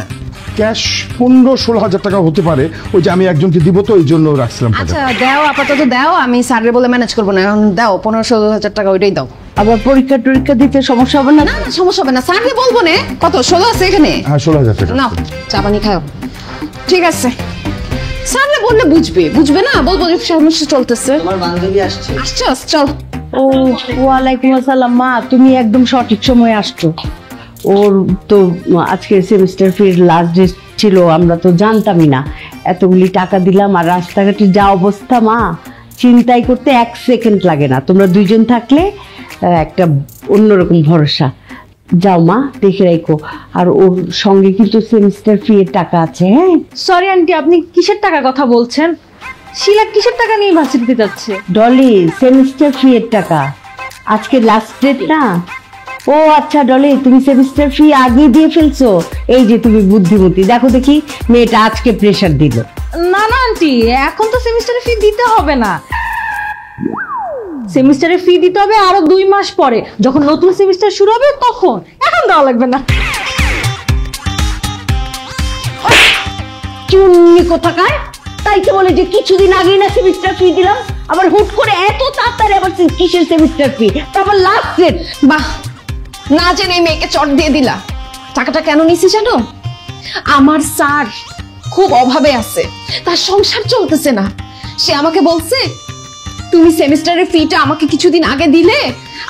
ক্যাশ 15-16 টাকা হতে পারে, ওই যে আমি একজনকে দিব তো এই জন্য রাখছিলাম টাকা। আচ্ছা দাও, আপাতত দাও, আমি স্যারের বলে ম্যানেজ করবো না, এখন দাও 15-16 টাকা, ওইটাই দাও। আবার পরীক্ষা টরীক্ষা দিতে সমস্যা হবে না? না না সমস্যা হবে না, স্যারকে বলবো না। কত 16 আছে এখানে? হ্যাঁ 16,000 টাকা। নাও চা পানি খাও। ঠিক আছে, স্যারকে বললে বুঝবে, বুঝবে না? বলবো যে সমস্যা চলতেছে। তোমার বান্ধবী আসছে। আসছস, চল। ও ওয়ালাইকুম আসসালাম মা, তুমি একদম সঠিক সময়ে আসছো। ওর তো আজকে সেমিস্টার ফির লাস্ট ডেট ছিল, আমরা তো জানতামই না। এতগুলি টাকা দিলাম, আর রাস্তাঘাটে যা অবস্থা মা, চিন্তাই করতে 1 সেকেন্ড লাগে না। তোমরা দুইজন থাকলে একটা অন্যরকম ভরসা। যাও মা, দেখে রাখো। আর ওর সঙ্গে কিন্তু সেমিস্টার ফি এর টাকা আছে। হ্যাঁ সরি আন্টি, আপনি কিসের টাকার কথা বলছেন? শিলা কিসের টাকা নিয়ে ভার্সিটিতে যাচ্ছে? ডলি, সেমিস্টার ফি এর টাকা, আজকে লাস্ট ডেট না। ও আচ্ছা ডলি, তুমি সেমিস্টার ফি আগে দিয়ে ফেলছো। এই যে তুমি বুদ্ধিমতী, দেখো দেখি মেয়েটা আজকে প্রেশার দিল। না না আন্টি, এখন তো সেমিস্টারের ফি দিতে হবে না। সেমিস্টারের ফি দিতে হবে আরো 2 মাস পরে, যখন নতুন সেমিস্টার শুরু হবে তখন। এখন দেওয়া লাগবে না। চুন্নি কোথাকার, তাই তো বলে যে কিছুদিন আগেই না সেমিস্টার ফি দিলাম, আবার হুট করে এত তাড়াতাড়ি আবার কিসের সেমিস্টার ফি, তারপর লাস্ট ডেট। বাহ, না জেনে মেয়েকে চট দিয়ে দিলা। টাকাটা কেন নিছি জানো? আমার স্যার খুব অভাবে আছে, তার সংসার চলতেছে না। সে আমাকে বলছে তুমি সেমিস্টারের ফিটা আমাকে কিছুদিন আগে দিলে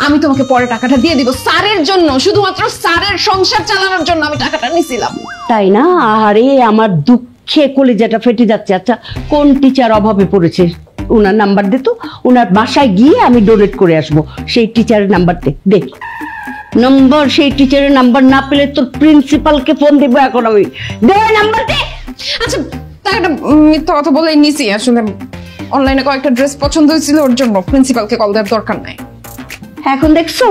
আমি তোমাকে পরে টাকাটা দিয়ে দিব। স্যারের জন্য, শুধুমাত্র স্যারের সংসার চালানোর জন্য আমি টাকাটা নিছিলাম। তাই না? আরে আমার দুঃখে কলিজাটা ফেটে যাচ্ছে। আচ্ছা কোন টিচার অভাবে পড়েছে, ওনার নাম্বার দে তো, ওনার বাসায় গিয়ে আমি ডোনেট করে আসবো। সেই টিচারের নাম্বার দে নম্বর, সেই টিচারের নাম্বার না পেলে তোর প্রিন্সিপালকে ফোন দিব এখন আমি। দে নাম্বার দে। আচ্ছা টাকাটা মিথ্যা কথা বলে নিছি, আসলে অনলাইনে কয়েকটা ড্রেস পছন্দ হয়েছিল, ওর জন্য প্রিন্সিপালকে কল দেওয়ার দরকার নাই। এখন দেখছো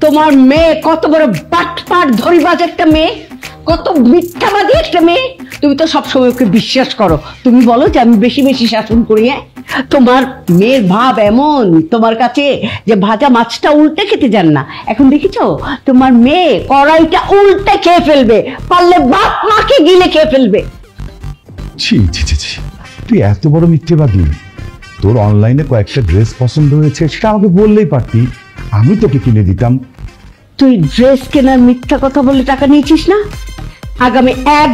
তোমার মেয়ে কত বড় বাটপাট ধরিবাজ একটা মেয়ে, কত মিথ্যাবাদী একটা মেয়ে। তুমি তো সবসময় ওকে বিশ্বাস করো। তুমি বলো যে আমি বেশি বেশি শাসন করি। তোমার মেয়ের ভাব এমন তোমার কাছে যে ভাজা মাছটা উল্টে খেতে যান না। এখন দেখেছো তোমার মেয়ে কড়াইটা উল্টে খেয়ে ফেলবে, পারলে বাপ মাকে গিলে খেয়ে ফেলবে। ছি ছি ছি ছি, তুই এত বড় মিথ্যেবাদী। তোর অনলাইনে কয়েকটা ড্রেস পছন্দ হয়েছে, সেটা আমাকে বললেই পারতি, আমি তোকে কিনে দিতাম। তুই ড্রেস কেনার মিথ্যা কথা বলে টাকা নিয়েছিস না? আগামী 1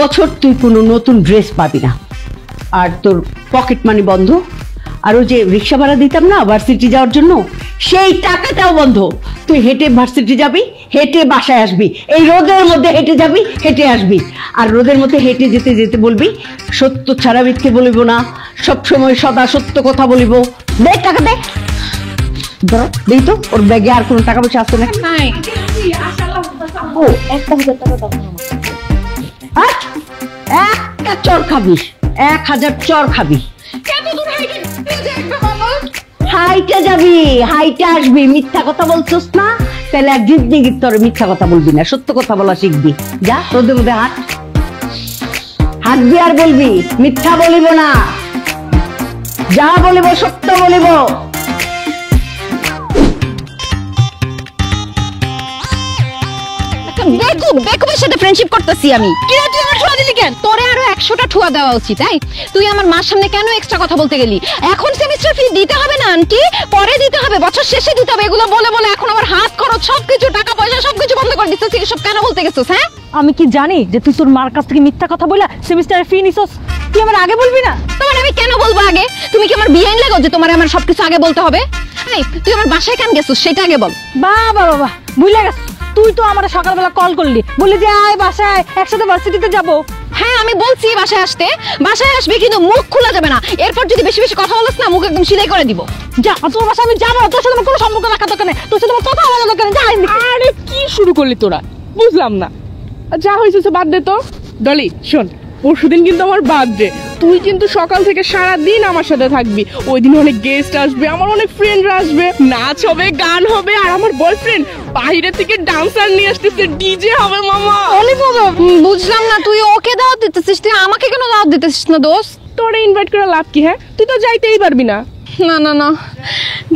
বছর তুই কোনো নতুন ড্রেস পাবি না। আর তোর পকেট মানি বন্ধ। আর ওই যে রিক্সা ভাড়া দিতাম না ভার্সিটি যাওয়ার জন্য, সেই টাকাটাও বন্ধ। তুই হেঁটে ভার্সিটি যাবি, হেঁটে বাসায় আসবি, এই রোদের মধ্যে হেঁটে যাবি, হেঁটে আসবি। আর রোদের মধ্যে হেঁটে যেতে যেতে বলবি সত্য ছাড়া মিথ্যে বলিব না, সবসময় সদা সত্য কথা বলিব। দে টাকা দে। ধরো দেই তো, ওর ব্যাগে আর কোনো টাকা পয়সা আছে না? ও 1,000 টাকা দাও। একটা চর খাবি, 1000 চর খাবি। হাইটা যাবি, হাইটা আসবি। মিথ্যা কথা বলছস না, তাহলে এক জিন্দেগি তোর মিথ্যা কথা বলবি না, সত্য কথা বলা শিখবি। যা রোদের মধ্যে হাঁটবি আর বলবি মিথ্যা বলিব না, যা বলিব সত্য বলিব। বেকুবের সাথে ফ্রেন্ডশিপ করতেছি আমি। কি রে তুই আমার ঠুয়া দিলি কেন? তোরে আরো 100টা ঠুয়া দেওয়া উচিত। তাই তুই আমার মার সামনে কেন এক্সট্রা কথা বলতে গেলি? এখন সেমিস্টার ফি দিতে হবে না আন্টি, পরে দিতে হবে, বছর শেষে দিতে হবে। এগুলো বলে বলে এখন আমার হাত খরচ সবকিছু, টাকা পয়সা সবকিছু বন্ধ করে দিচ্ছিস। এসব কেন বলতে গেছিস? হ্যাঁ আমি কি জানি যে তুই তোর মার কাছ থেকে মিথ্যা কথা বলে সেমিস্টারের ফি নিছস? তুই আমার আগে বলবি না? তোমার আমি কেন বলবো আগে? তুমি কি আমার বিয়াইন লাগো যে তোমার আমার সবকিছু আগে বলতে হবে? এই তুই আমার বাসায় কেন গেছিস সেটা আগে বল। বাবা বাবা ভুলে গেছ। তুই তো আমার সকালবেলা কল করলি, বললি যে আয় বাসায় একসাথে ভার্সিটিতে যাব। হ্যাঁ আমি বলছি বাসায় আসতে, বাসায় আসবি কিন্তু মুখ খোলা যাবে না। এরপর যদি বেশি বেশি কথা বলিস না, মুখ একদম সিলাই করে দিব। যা তোর বাসায় আমি যাবো, তোর সাথে আমার কোনো সম্পর্ক রাখা দরকার নেই, তোর সাথে আমার কথা বলা দরকার নেই। আরে কি শুরু করলি তোরা, বুঝলাম না। যা হয়েছে বাদ দে তো। ডলি শোন, পরশুদিন কিন্তু আমার বার্থডে। তুই কিন্তু সকাল থেকে সারা দিন আমার সাথে থাকবি। ওই দিন অনেক গেস্ট আসবে, আমার অনেক ফ্রেন্ডরা আসবে, নাচ হবে, গান হবে, আর আমার বয়ফ্রেন্ড বাইরে থেকে ডান্সার নিয়ে আসতেছে, ডিজে হবে মামা। বুঝলাম না, তুই ওকে দাওয়াত দিতেছিস, তুই আমাকে কেন দাওয়াত দিতেছিস না দোস্ত? তোরে ইনভাইট করে লাভ কি? হ্যাঁ তুই তো যাইতেই পারবি না। না না না,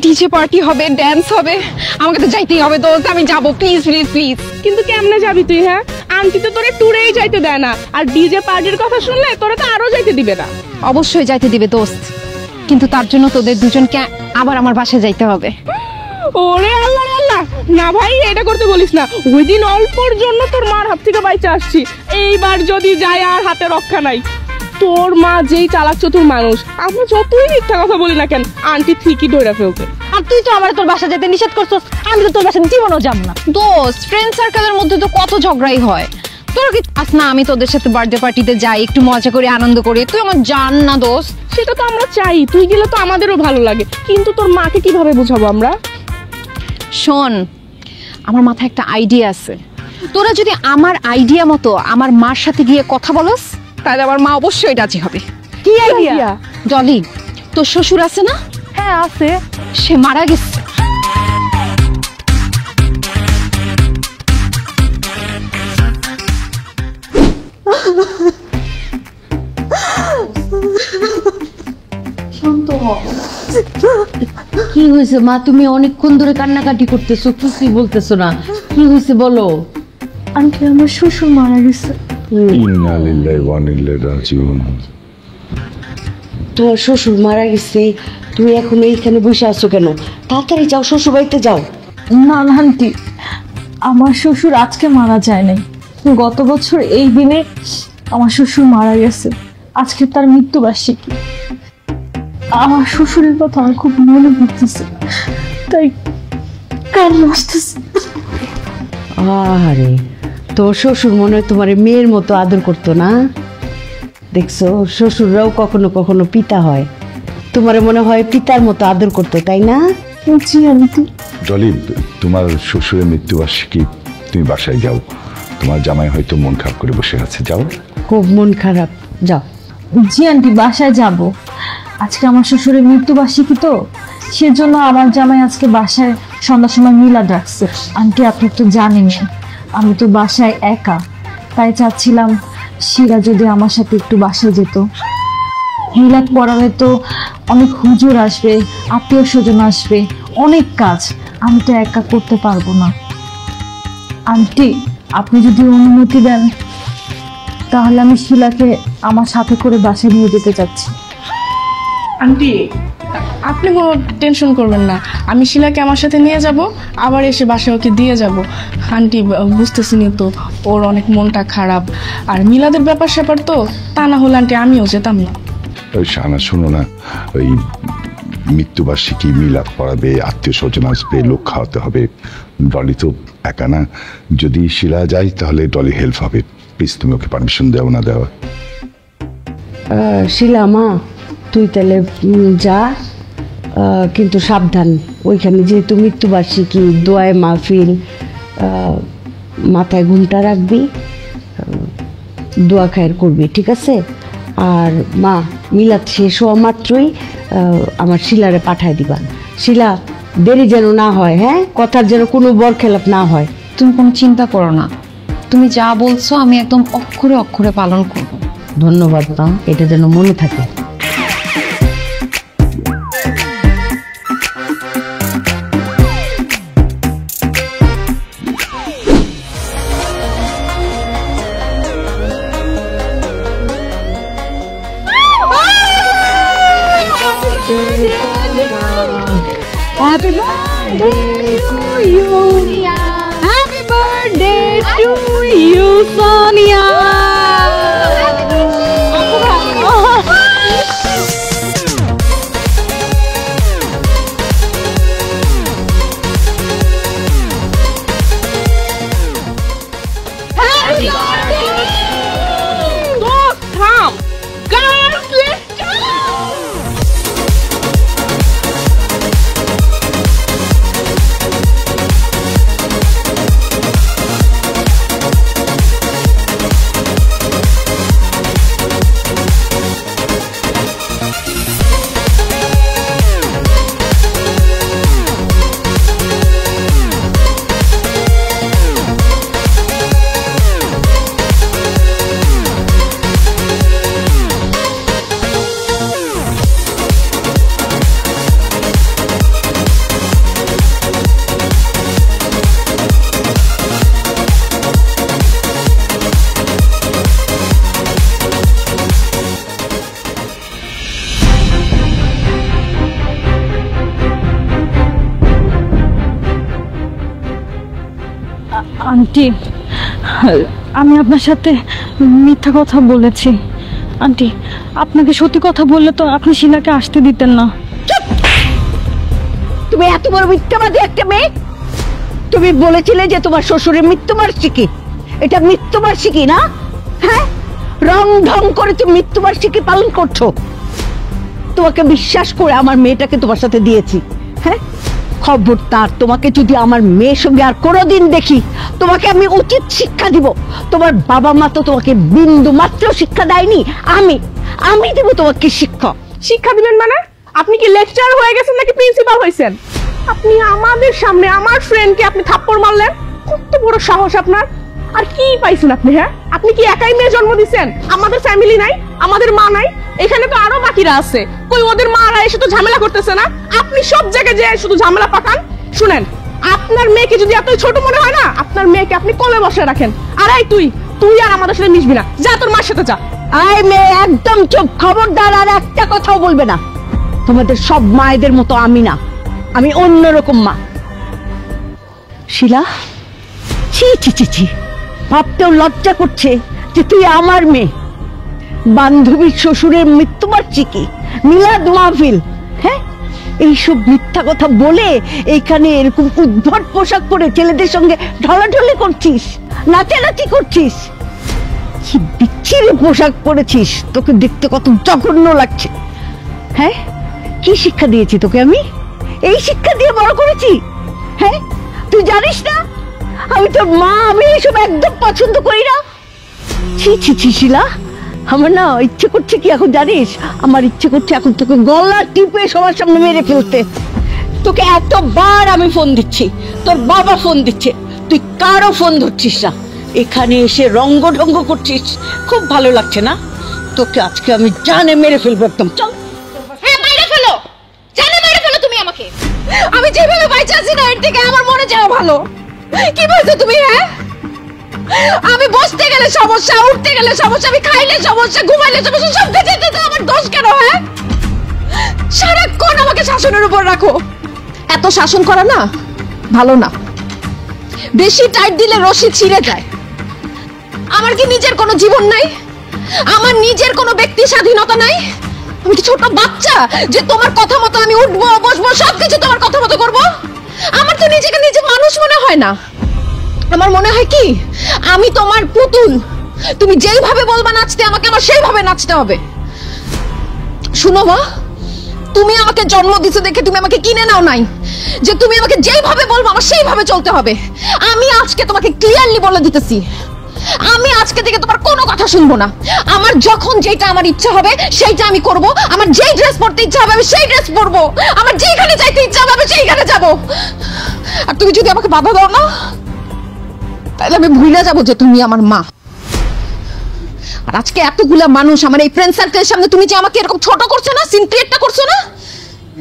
ডিজে পার্টি হবে, ড্যান্স হবে, আমাকে তো যাইতেই হবে দোস্ত। আমি যাবো, প্লিজ প্লিজ প্লিজ। কিন্তু কেমনে যাবি তুই? হ্যাঁ আন্টি তো তোরে ট্যুরেই যাইতে দেয় না, আর ডিজে পার্টির কথা শুনলে তোরে তো আরো যাইতে দিবে না। অবশ্যই যাইতে দিবে দোস্ত, কিন্তু তার জন্য তোদের দুজনকে আবার আমার বাসায় যাইতে হবে। ওরে আল্লাহ আল্লাহ, না ভাই এটা করতে বলিস না। ওই দিন অল্পর জন্য তোর মার হাত থেকে বাইচা আসছি, এইবার যদি যায় আর হাতে রক্ষা নাই। তোর মা যেই চালাক চতুর মানুষ, আমরা যতই মিথ্যা কথা বলি না কেন, আন্টি ঠিকই ধরে ফেলবে। আর তুই তো আমার তোর বাসা যেতে নিষেধ করছস, আমি তো তোর বাসা জীবনও যাব না। দোস্ত ফ্রেন্ড সার্কেলের মধ্যে তো কত ঝগড়াই হয়। তোর কি আস না আমি তোদের সাথে বার্থডে পার্টিতে যাই, একটু মজা করে আনন্দ করি? তুই আমার জান না দোস্ত। সেটা তো আমরা চাই, তুই গেলে তো আমাদেরও ভালো লাগে, কিন্তু তোর মাকে কিভাবে বুঝাবো আমরা? শোন, আমার মাথায় একটা আইডিয়া আছে। তোরা যদি আমার আইডিয়া মতো আমার মার সাথে গিয়ে কথা বলস, তাহলে আমার মা অবশ্যই রাজি হবে। কি আইডিয়া? জলি, তোর শ্বশুর আছে না? হ্যাঁ আছে। সে মারা গেছে। কি হয়েছে মা? তুমি অনেকক্ষণ ধরে কান্নাকাটি করতেছো, কিছুই বলতেছো না। কি হয়েছে বলো? আন্টি আমার শ্বশুর মারা গেছে। ইন্না লিল্লাহি ওয়া ইন্না ইলাইহি রাজিউন। তোমার শ্বশুর মারা গেছে, তুমি এখন এইখানে বসে আছো কেন? তাড়াতাড়ি যাও, শ্বশুর বাড়িতে যাও। না না আন্টি, আমার শ্বশুর আজকে মারা যায় নাই, গত বছর এই দিনে আমার শ্বশুর মারা গেছে। আজকে তার মৃত্যুবার্ষিকী। আমার শ্বশুরের কথা আমার খুব মনে পড়তেছে, তাই কান্না আসতেছে। আরে তোর শ্বশুর মনে হয় তোমার মেয়ের মতো আদর করতো না? দেখছো, শ্বশুররাও কখনো কখনো পিতা হয়। তোমার মনে হয় পিতার মতো আদর করতো, তাই না? জি আন্টি। ডলি, তোমার শ্বশুরের মৃত্যুবার্ষিকী, তুমি বাসায় যাও। তোমার জামাই হয়তো মন খারাপ করে বসে আছে, যাও। খুব মন খারাপ, যাও। জি আন্টি, বাসায় যাব। আজকে আমার শ্বশুরের মৃত্যুবার্ষিকী তো, সেজন্য আমার জামাই আজকে বাসায় সন্ধ্যার সময় মিলাদ রাখছে। আন্টি আপনি তো জানেনই আমি তো বাসায় একা, তাই চাচ্ছিলাম শিলা যদি আমার সাথে একটু বাসায় যেত। মিলাদ পড়ালে তো অনেক হুজুর আসবে, আত্মীয় স্বজন আসবে, অনেক কাজ আমি তো একা করতে পারবো না। আন্টি, আপনি যদি অনুমতি দেন তাহলে আমি শিলাকে আমার সাথে করে বাসায় নিয়ে যেতে চাচ্ছি। আন্টি, আপনি কোনো টেনশন করবেন না, আমি শিলাকে আমার সাথে নিয়ে যাব, আবার এসে বাসায় ওকে দিয়ে যাব। আন্টি বুঝতেছিনি তো, ওর অনেক মনটা খারাপ, আর মিলাদের ব্যাপার স্যাপার তো, তা না হলে আন্টি আমিও যেতাম না। শাহানা শোনো না, ওই মৃত্যুবার্ষিকী মিলাদ পড়াবে, আত্মীয় স্বজন আসবে, লোক খাওয়াতে হবে, ডলি তো একা না, যদি শিলা যায় তাহলে ডলি হেল্প হবে। প্লিজ তুমি ওকে পারমিশন দেও না দেওয়া। শিলা মা, তুই তাহলে যা, কিন্তু সাবধান, ওইখানে যেহেতু মৃত্যুবার্ষিকী, দোয়ায় মাহফিল, মাথায় ঘুমটা রাখবি, দোয়া খায়ের করবি, ঠিক আছে? আর মা, মিলাদ শেষ হওয়া মাত্রই আমার শিলারে পাঠায় দিবা। শিলা, দেরি যেন না হয়, হ্যাঁ, কথার যেন কোনো বরখেলাপ না হয়। তুমি কোনো চিন্তা করো না, তুমি যা বলছো আমি একদম অক্ষরে অক্ষরে পালন করব। ধন্যবাদ মা, এটা যেন মনে থাকে। Happy birthday to you. Happy birthday to you, Sonia. Aunty, আমি আপনার সাথে মিথ্যা কথা বলেছি। আন্টি, আপনাকে সত্যি কথা বললে তো আপনি শিলাকে আসতে দিতেন না। তুমি এত বড় মিথ্যাবাদী একটা মেয়ে! তুমি বলেছিলে যে তোমার শ্বশুরের মৃত্যুবার্ষিকী, এটা মৃত্যুবার্ষিকী না? হ্যাঁ, রং ঢং করে তুমি মৃত্যুবার্ষিকী পালন করছো। তোমাকে বিশ্বাস করে আমার মেয়েটাকে তোমার সাথে দিয়েছি। হ্যাঁ, খবরদার, তোমাকে যদি আমার মেয়ের সঙ্গে আর কোনোদিন দেখি, তোমাকে আমি উচিত শিক্ষা দিব। তোমার বাবা মা তো তোমাকে বিন্দু মাত্র শিক্ষা দেয়নি, আমি দেব তোমাকে শিক্ষা। শিক্ষা দিবেন মানে? আপনি কি লেকচার হয়ে গেছেন নাকি প্রিন্সিপাল হয়েছেন? আপনি আমাদের সামনে আমার ফ্রেন্ডকে আপনি থাপ্পড় মারলেন, কত বড় সাহস আপনার! আর কি পাইছেন আপনি? হ্যাঁ, আপনি কি একাই মেয়ে জন্ম দিচ্ছেন? আমাদের ফ্যামিলি নাই, আমাদের মা নাই, এখানে তো আরো বাকিরা আছে, কই ওদের মারা এসে তো ঝামেলা করতেছে না? আপনি সব জায়গায় যে শুধু ঝামেলা পাকান। শুনেন, আপনার মেয়েকে যদি এত ছোট মনে হয় না, আপনার মেয়েকে আপনি কোলে বসে রাখেন। আর এই তুই আর আমাদের সাথে মিশবি না, যা তোর মার সাথে যা। আয় মেয়ে, একদম চুপ, খবরদার, আর একটা কথাও বলবে না। তোমাদের সব মায়েদের মতো আমি না, আমি অন্যরকম মা। শিলা, ছি ছি ছি ছি, ভাবতেও লজ্জা করছে যে তুই আমার মেয়ে। বান্ধবীর শ্বশুরের মৃত্যুবার্ষিকী, মিলাদ মাহফিল, হ্যাঁ, এইসব মিথ্যা কথা বলে এইখানে এরকম উদ্ভট পোশাক পরে ছেলেদের সঙ্গে ঢলাঢলি করছিস, নাচানাচি করছিস। কি বিচ্ছিরি পোশাক পরেছিস, তোকে দেখতে কত জঘন্য লাগছে। হ্যাঁ, কি শিক্ষা দিয়েছি তোকে আমি? এই শিক্ষা দিয়ে বড় করেছি? হ্যাঁ, তুই জানিস না আমি তোর মা, আমি এইসব একদম পছন্দ করি না। ছি ছি ছি শিলা, আমার না ইচ্ছে করছে কি এখন জানিস? আমার ইচ্ছে করছে এখন তোকে গলা টিপে সবার সামনে মেরে ফেলতে। তোকে এতবার আমি ফোন দিচ্ছি, তোর বাবা ফোন দিচ্ছে, তুই কারো ফোন ধরছিস না। এখানে এসে রঙ্গ ঢঙ্গ করছিস, খুব ভালো লাগছে না? তোকে আজকে আমি জানে মেরে ফেলবো একদম। চল। হ্যাঁ মেরে ফেলো, জানে মেরে ফেলো তুমি আমাকে। আমি যেভাবে বাইচে আছি না এর থেকে আমার মনে যাওয়া ভালো। কি বলছো তুমি? হ্যাঁ আমি বসতে গেলে সমস্যা, উঠতে গেলে সমস্যা, আমি খাইলে সমস্যা, ঘুমাইলে সমস্যা, সব কিছুতে তো আমার দোষ কেন? হ্যাঁ সারাক্ষণ আমাকে শাসনের উপর রাখো। এত শাসন করা না ভালো না, বেশি টাইট দিলে রশি ছিঁড়ে যায়। আমার কি নিজের কোনো জীবন নাই? আমার নিজের কোনো ব্যক্তি স্বাধীনতা নাই? আমি কি ছোট বাচ্চা যে তোমার কথা মতো আমি উঠবো বসবো সবকিছু তোমার কথা মতো করবো? আমার তো নিজেকে নিজে মানুষ মনে হয় না। আমার মনে হয় কি আমি তোমার পুতুল, তুমি যেইভাবে বলবা নাচতে আমাকে আমার সেইভাবে নাচতে হবে। শুনো মা, তুমি আমাকে জন্ম দিছো দেখে তুমি আমাকে কিনে নাও নাই যে তুমি আমাকে যেইভাবে বলবো আমার সেইভাবে চলতে হবে। আমি আজকে তোমাকে ক্লিয়ারলি বলে দিতেছি, আমি আজকে থেকে তোমার কোনো কথা শুনবো না। আমার যখন যেটা আমার ইচ্ছা হবে সেইটা আমি করব। আমার যেই ড্রেস পরতে ইচ্ছা হবে আমি সেই ড্রেস পরবো। আমার যেইখানে যাইতে ইচ্ছা হবে আমি সেইখানে যাব। আর তুমি যদি আমাকে বাধা দাও না তাহলে আমি ভুলে যাব যে তুমি আমার মা। আর আজকে এতগুলা মানুষ আমার এই ফ্রেন্ড সার্কেলের সামনে তুমি যে আমাকে এরকম ছোট করছো না, সিন ক্রিয়েটটা করছো না,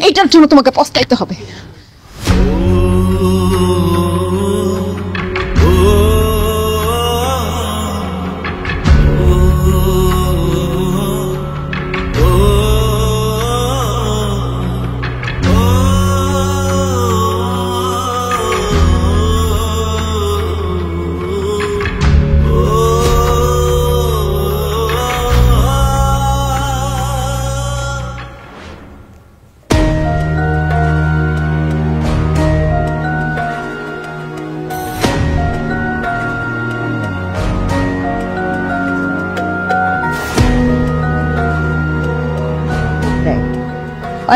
এইটার জন্য তোমাকে পস্তাইতে হবে।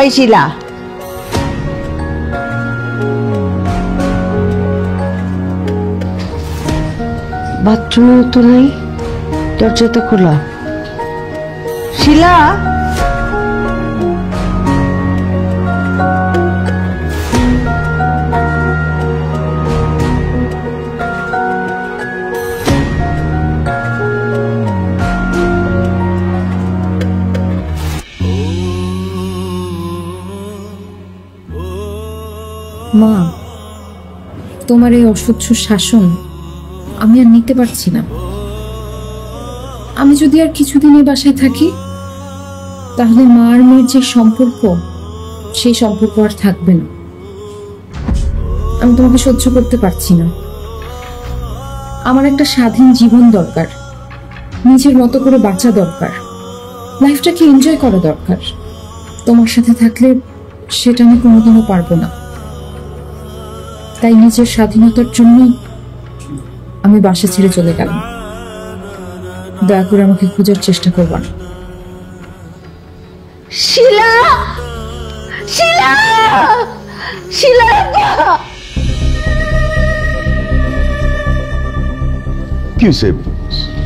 ওই শিলা, বাথরুমে তো নেই, দরজাটা খোলা। শিলা, মা, তোমার এই অসহ্য শাসন আমি আর নিতে পারছি না। আমি যদি আর কিছুদিন এই বাসায় থাকি তাহলে মা আর মেয়ের যে সম্পর্ক সেই সম্পর্ক আর থাকবে না। আমি তোমাকে সহ্য করতে পারছি না। আমার একটা স্বাধীন জীবন দরকার, নিজের মতো করে বাঁচা দরকার, লাইফটাকে এনজয় করা দরকার। তোমার সাথে থাকলে সেটা আমি কোনোদিনও পারবো না। তাই নিজের স্বাধীনতার জন্য আমি বাসা ছেড়ে চলে গেলাম। দয়া করে আমাকে খোঁজার চেষ্টা করবা না। শিলা, শিলা, শিলা, কি হয়েছে?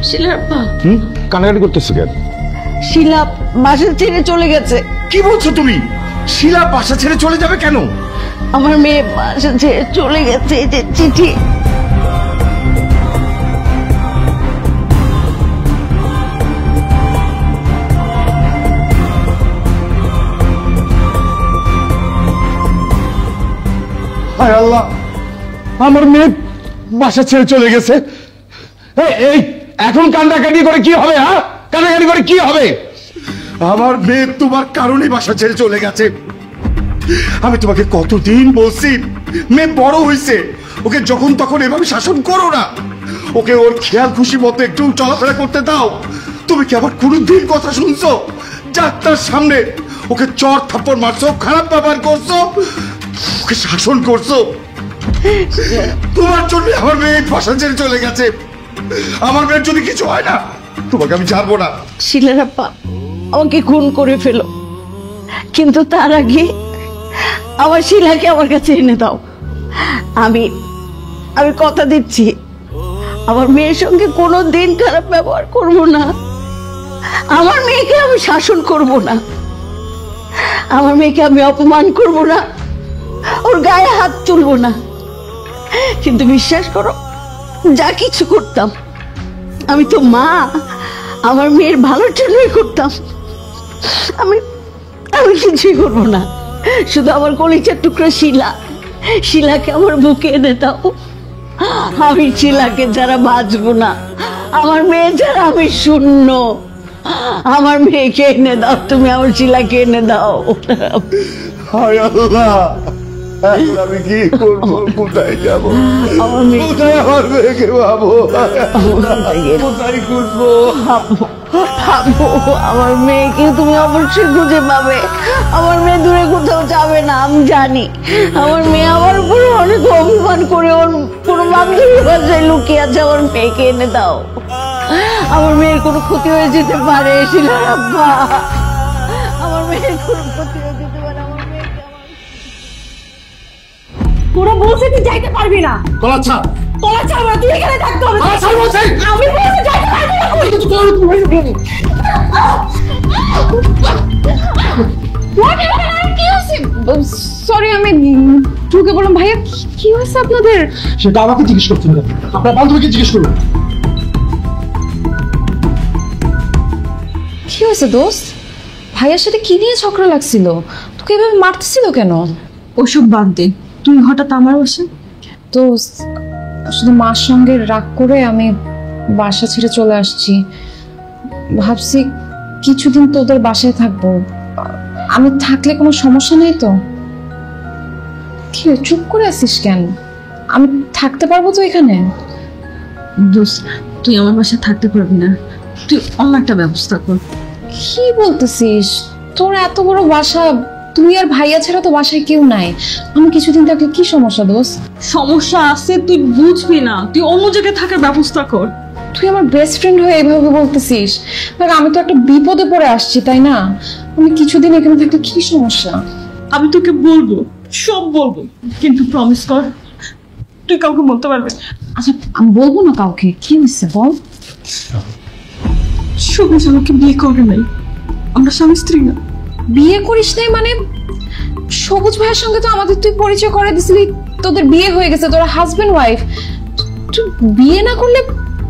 শিলার পা। কানাকাটি করতেছো কেন? শিলা বাসা ছেড়ে চলে গেছে। কি বলছো তুমি? শিলা বাসা ছেড়ে চলে যাবে কেন? আমার মেয়ে বাসা ছেড়ে চলে গেছে, এই যে চিঠি। হায় আল্লাহ, আমার মেয়ে বাসা ছেড়ে চলে গেছে। এই এখন কান্নাকাটি করে কি হবে? হ্যাঁ, কান্নাকাটি করে কি হবে? আমার মেয়ে তোমার কারণে বাসা ছেড়ে চলে গেছে। আমি তোমাকে কতদিন বলছি, মেয়ে বড় হয়েছে, ওকে যখন তখন এভাবে শাসন করো না। ওকে ওর খেয়াল খুশি মতো একটু চলাফেরা করতে দাও। তুমি কি আবার কোনোদিন কথা শুনছো? যাত্রার সামনে ওকে চর থাপ্পড় মারছো, খারাপ ব্যবহার করছো, ওকে শাসন করছো। তোমার জন্য আমার মেয়ে বাসা ছেড়ে চলে গেছে। আমার মেয়ের যদি কিছু হয় না তোমাকে আমি ছাড়বো না। শিলার আপা আমাকে খুন করে ফেলো, কিন্তু তার আগে আমার শিলাকে আমার কাছে এনে দাও। আমি কথা দিচ্ছি আমার মেয়ের সঙ্গে কোনো দিন খারাপ ব্যবহার করব না। আমার মেয়েকে আমি শাসন করব না, আমার মেয়েকে আমি অপমান করব না, ওর গায়ে হাত তুলব না। কিন্তু বিশ্বাস করো, যা কিছু করতাম আমি তো মা, আমার মেয়ের ভালোর জন্যই করতাম। আমি আমি কিছুই করবো না, শুধু আমার কলিজার টুকরো শিলাকে আমার বুকে এনে দাও। আমি শিলাকে ছাড়া বাঁচবো না, আমার মেয়ে ছাড়া আমি শূন্য। আমার মেয়েকে এনে দাও, তুমি আমার শিলাকে এনে দাও। হায় আল্লাহ, আমি কি করবো, কোথায় যাবো, কোথায় আমার মেয়েকে পাবো, কোথায় খুঁজবো? আমার মেয়েকে তুমি অবশ্যই খুঁজে পাবে। আমার মেয়ে দূরে কোথাও যাবে না, আমি জানি। আমার মেয়ে আমার উপরে অনেক অভিমান করে ওর কোনো বান্ধবীর বাসায় লুকিয়ে আছে। আমার মেয়েকে এনে দাও, আমার মেয়ের কোনো ক্ষতি হয়ে যেতে পারে। শিলার আব্বা, আমার মেয়ের কোনো ক্ষতি হয়ে যেতে পারে। আমার মেয়েকে তোরা বলছে তুই যাইতে পারবি না। গলা ছাড়, তোরা ছাড়বা, তুই এখানে থাকতে হবে। ছাড় বলছি। আমি বলছি যাইতে পারবি না। কি হয়েছে? সরি, আমি ঢুকে বললাম। ভাইয়া কি হয়েছে আপনাদের? সেটা আমাকে জিজ্ঞেস করছেন না, আপনার বান্ধবীকে জিজ্ঞেস করুন। কি হয়েছে দোস্ত? ভাইয়ার সাথে কি নিয়ে ঝগড়া লাগছিল? তোকে এভাবে মারতেছিল কেন? ওসব বাদ দে, তুই হঠাৎ আমার বাসা। দোস্ত, আসলে মার সঙ্গে রাগ করে আমি বাসা ছেড়ে চলে আসছি। ভাবছি কিছুদিন তোদের বাসায় থাকবো। আমি থাকলে কোনো সমস্যা নেই তো? কি চুপ করে আছিস কেন? আমি থাকতে পারবো তো এখানে? দোস্ত, তুই আমার বাসায় থাকতে পারবি না, তুই অন্য একটা ব্যবস্থা কর। কি বলতেছিস? তোর এত বড় বাসা, তুই আর ভাইয়া ছাড়া তো বাসায় কেউ নাই। আমি কিছুদিন থাকলে কি সমস্যা দোস্ত? সমস্যা আছে, তুই বুঝবি না, তুই অন্য জায়গায় থাকার ব্যবস্থা কর। তুই আমার বেস্ট ফ্রেন্ড হয়ে এভাবে বলতেছিস? আমি তো একটা বিপদে পড়ে আসছি, তাই না? আমি কিছুদিন এখানে থাকলে কি সমস্যা? আমি তোকে বলবো, সব বলবো, কিন্তু প্রমিস কর তুই কাউকে বলতে পারবি। আচ্ছা, আমি বলবো না কাউকে। কি হয়েছে বল? সবুজ আমাকে বিয়ে করে নাই, আমরা স্বামী স্ত্রী না। বিয়ে করিস নাই মানে? সবুজ ভাইয়ের সঙ্গে তো আমাদের তুই পরিচয় করে দিছিলি, তোদের বিয়ে হয়ে গেছে, তোরা হাজবেন্ড ওয়াইফ। তুই বিয়ে না করলে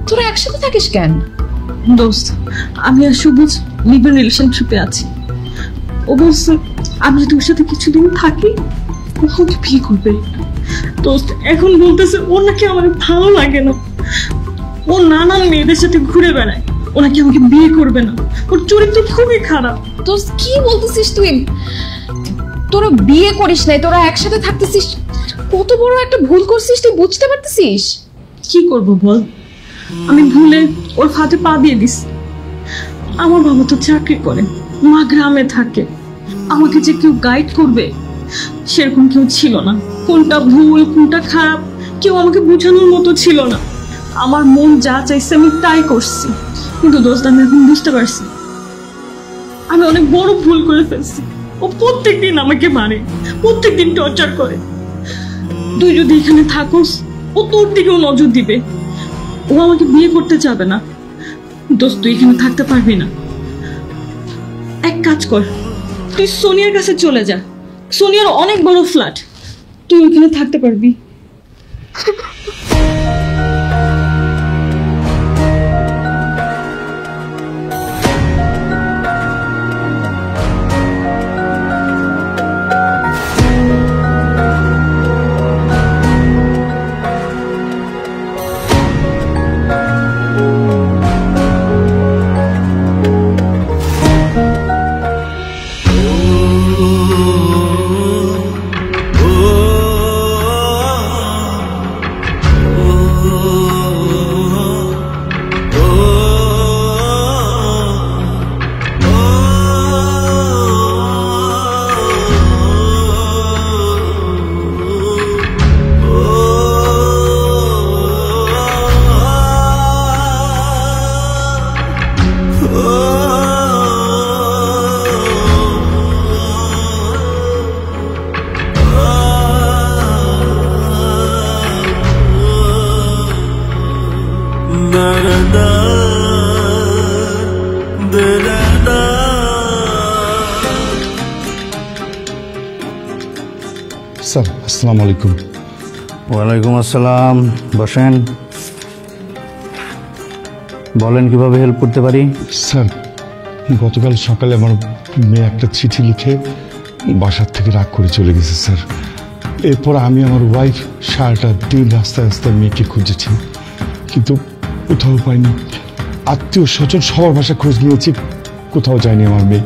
তোরা একসাথে থাকিস কেন? দোস্ত, আমি আর সবুজ লিভ-ইন রিলেশনশিপে আছি। ও বলছে আমি যদি ওর সাথে কিছুদিন থাকি ও আমাকে বিয়ে করবে। দোস্ত, এখন বলতেছে ওর নাকি আমার ভালো লাগে না, ও নানান মেয়েদের সাথে ঘুরে বেড়ায়, ও নাকি আমাকে বিয়ে করবে না, ওর চরিত্র খুবই খারাপ। দোস্ত, কি বলতেছিস তুই? তোরা বিয়ে করিস নাই, তোরা একসাথে থাকতেছিস। কত বড় একটা ভুল করছিস, তুই বুঝতে পারতেছিস? কি করব বল, আমি ভুলে ওর ফাঁদে পা দিয়ে দিস। আমার বাবা তো চাকরি করে, মা গ্রামে থাকে, আমাকে যে কেউ গাইড করবে সেরকম কেউ ছিল না। কোনটা ভুল কোনটা খারাপ কেউ আমাকে বোঝানোর মতো ছিল না। আমার মন যা চাইছে আমি তাই করছি, কিন্তু দোস্ত আমি এখন বুঝতে পারছি আমি অনেক বড় ভুল করে ফেলছি। ও প্রত্যেকদিন আমাকে মারে, প্রত্যেকদিন টর্চার করে। তুই যদি এখানে থাকোস ও তোর দিকেও নজর দিবে, ও আমাকে বিয়ে করতে চাবে না। দোস্ত, তুই এখানে থাকতে পারবি না। এক কাজ কর, তুই সোনিয়ার কাছে চলে যা, সোনিয়ার অনেক বড় ফ্ল্যাট, তুই ওখানে থাকতে পারবি। স্যার, আসসালামু আলাইকুম। ওয়ালাইকুম আসসালাম, বসেন। বলেন কিভাবে হেল্প করতে পারি? স্যার, গতকাল সকালে আমার মেয়ে একটা চিঠি লিখে বাসার থেকে রাগ করে চলে গেছে স্যার। এরপর আমি আমার ওয়াইফ সারাটা দিন রাস্তায় রাস্তায় মেয়েকে খুঁজেছি, কিন্তু কোথাও পাইনি। আত্মীয় স্বজন সবার বাসা খোঁজ নিয়েছি, কোথাও যায়নি আমার মেয়ে।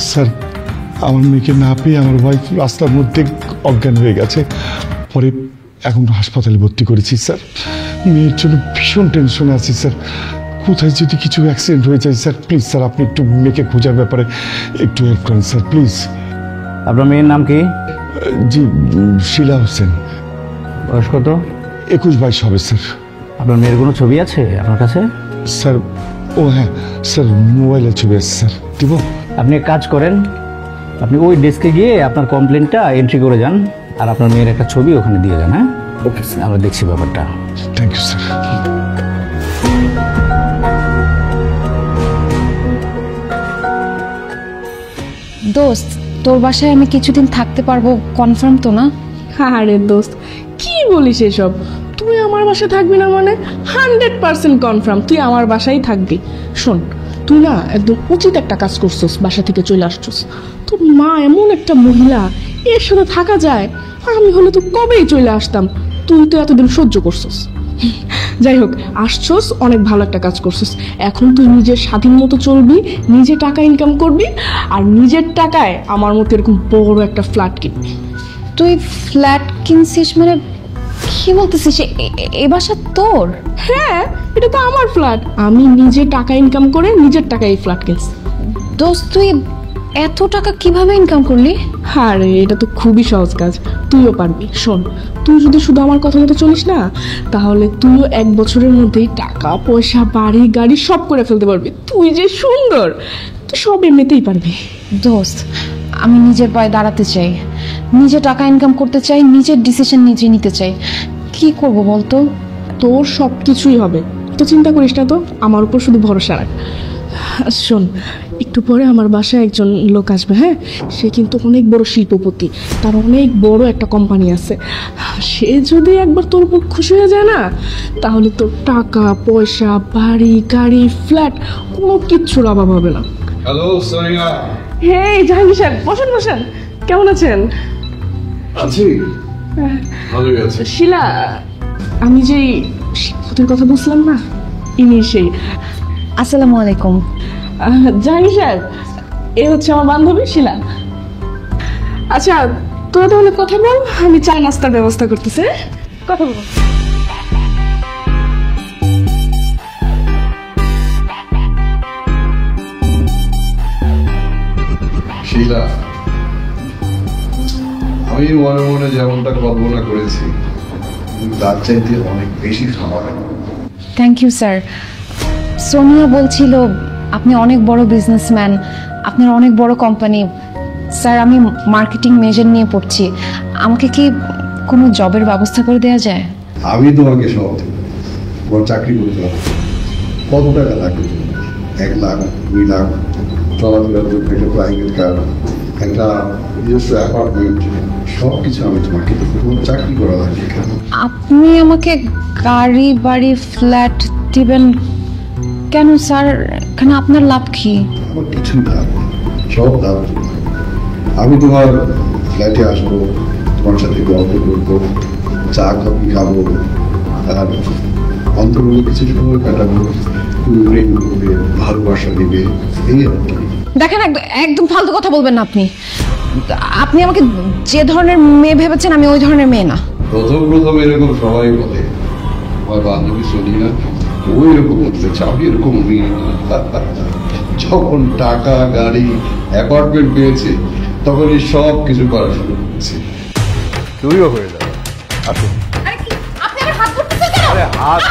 স্যার, আমার মেয়েকে না পেয়ে আমার ওয়াইফ রাস্তার মধ্যে অজ্ঞান হয়ে গেছে। পরে এখন হাসপাতালে ভর্তি করেছি স্যার। মেয়ের জন্য ভীষণ টেনশনে আছি স্যার। কোথায় যদি কিছু অ্যাক্সিডেন্ট হয়ে যায় স্যার, প্লিজ স্যার আপনি একটু মেয়েকে খোঁজার ব্যাপারে একটু হেল্প করেন স্যার, প্লিজ। আপনার মেয়ের নাম কি? জি, শিলা হোসেন। বয়স কত? 21-22 হবে স্যার। আপনার মেয়ের কোনো ছবি আছে আপনার কাছে? স্যার, ও হ্যাঁ স্যার, মোবাইলের ছবি আছে স্যার, দিব? আপনি এক কাজ করেন, আপনি ওই ডেস্কে গিয়ে আপনার কমপ্লেনটা এন্ট্রি করে যান, আর আপনার মেয়ের একটা ছবি ওখানে দিয়ে যান। হ্যাঁ, ওকে স্যার, আমরা দেখছি ব্যাপারটা। Thank you sir. দোস্ত, তোর বাসায় আমি কিছুদিন থাকতে পারবো, কনফার্ম তো না? আরে দোস্ত, কি বলিস এসব? তুই আমার বাসায় থাকবি না মানে 100% কনফার্ম তুই আমার বাসায় থাকবি। শোন, তুই না একদম উচিত একটা কাজ করছিস, বাসা থেকে চলে আসছিস। তোর মা এমন একটা মহিলা, এর সাথে থাকা যায়? আমি হলে তো কবেই চলে আসতাম, তুই তো এতদিন সহ্য করছিস। যাই হোক, আসছস, অনেক ভালো একটা কাজ করছিস। এখন তুই নিজের স্বাধীন মতো চলবি, নিজে টাকা ইনকাম করবি, আর নিজের টাকায় আমার মতো এরকম বড় একটা ফ্ল্যাট কিনবি। তুই ফ্ল্যাট কিনছিস মানে কি বলতেছিস? এ বাসা তোর? হ্যাঁ, এটা তো আমার ফ্ল্যাট। আমি নিজে টাকা ইনকাম করে নিজের টাকায় এই ফ্ল্যাট কিনছি। দোস্ত, তুই এত টাকা কিভাবে ইনকাম করলি? আরে এটা তো খুবই সহজ কাজ, তুইও পারবি। শোন, তুই যদি শুধু আমার কথা মতো চলিস না, তাহলে তুইও 1 বছরের মধ্যেই টাকা পয়সা বাড়ি গাড়ি সব করে ফেলতে পারবি। তুই যে সুন্দর, তুই সব এমনিতেই পারবি। দোস্ত, আমি নিজের পায়ে দাঁড়াতে চাই, নিজে টাকা ইনকাম করতে চাই, নিজের ডিসিশন নিজে নিতে চাই। কি করব বলতো? তোর সব কিছুই হবে, তো চিন্তা করিস না, তো আমার উপর শুধু ভরসা রাখ। শোন, একটু পরে আমার বাসায় একজন লোক আসবে। হ্যাঁ, সে কিন্তু অনেক বড় শিল্পপতি, তার অনেক বড় একটা কোম্পানি আছে। সে যদি একবার তোর উপর খুশি হয়ে যায় না, তাহলে তোর টাকা পয়সা বাড়ি গাড়ি ফ্ল্যাট কোনো কিচ্ছুর অভাব হবে না। হ্যালো সোনিয়া। হেই জাহাঙ্গীর সাহেব, বসেন বসেন। কেমন আছেন? আছি, ভালোই আছি। শিলা, আমি যেই শিল্পপতির কথা বুঝলাম না, ইনি সেই। আসসালামু আলাইকুম। জাহাঙ্গীর সাহেব, এ হচ্ছে আমার বান্ধবী শিলা। আচ্ছা, তোরা তাহলে কথা বল, আমি চা নাস্তার ব্যবস্থা করতেছি। কথা বল। শিলা, আমি মনে মনে যেমনটা কল্পনা করেছি তার চাইতে অনেক বেশি খাবার। Thank you sir. সোনিয়া বলছিল আপনি অনেক বড় বিজনেসম্যান, আপনার অনেক বড় কোম্পানি। স্যার, আমি মার্কেটিং মেজর নিয়ে পড়ছি, আমাকে কি কোনো জবের ব্যবস্থা করে দেওয়া যায়? আমি তোমাকে সব তোমার চাকরি করতে হবে। কত টাকা লাগবে? 1 লাখ 2 লাখ, চলাফেরার জন্য একটা প্রাইভেট কার, একটা নিজস্ব অ্যাপার্টমেন্ট, সব কিছু আমি তোমাকে দেবো। তোমার চাকরি করা লাগবে। আপনি আমাকে গাড়ি বাড়ি ফ্ল্যাট দিবেন কেন স্যার? কেন, আপনার লাভ কি? আমার কিছুই লাভ নেই, সব লাভ। আমি তোমার ফ্ল্যাটে আসবো, তোমার সাথে গল্প করবো, চা কফি খাবো, আর অন্তর্গত কিছু সময় কাটাবো, প্রেম করবে, ভালোবাসা দিবে, এই আর কি। দেখেন, একদম ফালতু কথা বলবেন না আপনি। আপনি আমাকে যে ধরনের মেয়ে ভেবেছেন, আমি ওই ধরনের মেয়ে না। প্রথম এরকম সবাই বলে, আমার বান্ধবী শুনি না, ওই রকম হতে চাবি এরকম মেয়ে। যখন টাকা গাড়ি অ্যাপার্টমেন্ট পেয়েছে, তখনই সব কিছু করা শুরু করেছে। তুইও হয়ে যাবে। আসুন। আপনি আমার হাত ধরতেছেন কেন? আরে হাত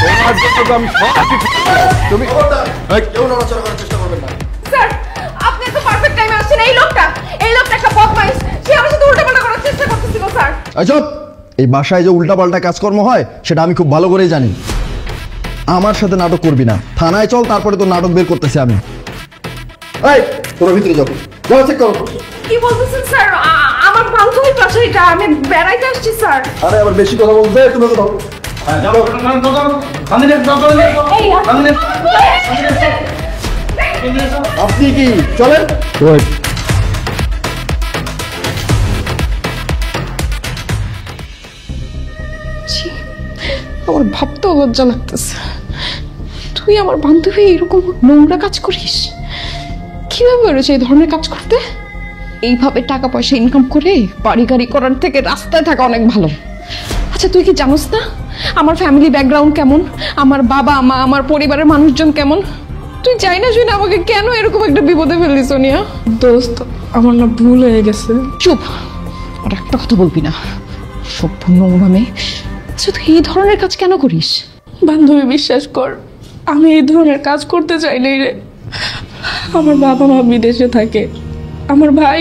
তোমার জন্য তো আমি সব কিছু। তুমি কেউ নড়াচড়া করার চেষ্টা করবেন না। স্যার, আপনি তো পারফেক্ট টাইমে আসছেন। এই লোকটা একটা বদমাইশ, সে আমার সাথে উল্টাপাল্টা করার চেষ্টা করতেছিল স্যার। আচ্ছা, এই বাসায় যে উল্টাপাল্টা কাজকর্ম হয় সেটা আমি খুব ভালো করেই জানি। আমার সাথে নাটক করবি না, থানায় চল, তারপরে তো নাটক বের করতেছি আমি। এই, তোরা ভিতরে যাবো, যাও চেক করো। কি বলতেছেন স্যার? আমার বান্ধবীর পাশে এটা, আমি বেড়াইতে আসছি স্যার। আরে আবার বেশি কথা বলতে তুমি কথা। যাও আপনি কি চলেন? আমার ভাবতেও লজ্জা লাগতেছে, তুই আমার বান্ধবী এরকম নোংরা কাজ করিস? কিভাবে বেরোছে এই ধরনের কাজ করতে? এইভাবে টাকা পয়সা ইনকাম করে বাড়ি গাড়ি করার থেকে রাস্তায় থাকা অনেক ভালো। আচ্ছা তুই কি জানোস না আমার ফ্যামিলি ব্যাকগ্রাউন্ড কেমন, আমার বাবা মা আমার পরিবারের মানুষজন কেমন? তুই চাই না শুনে আমাকে কেন এরকম একটা বিপদে ফেললি সোনিয়া? দোস্ত আমার না ভুল হয়ে গেছে। চুপ, আর একটা কথা বলবি না, সভ্য নোংরা মেয়ে। আচ্ছা তুই এই ধরনের কাজ কেন করিস? বান্ধবী বিশ্বাস কর, আমি এই ধরনের কাজ করতে চাই নাই রে। আমার বাবা মা বিদেশে থাকে, আমার ভাই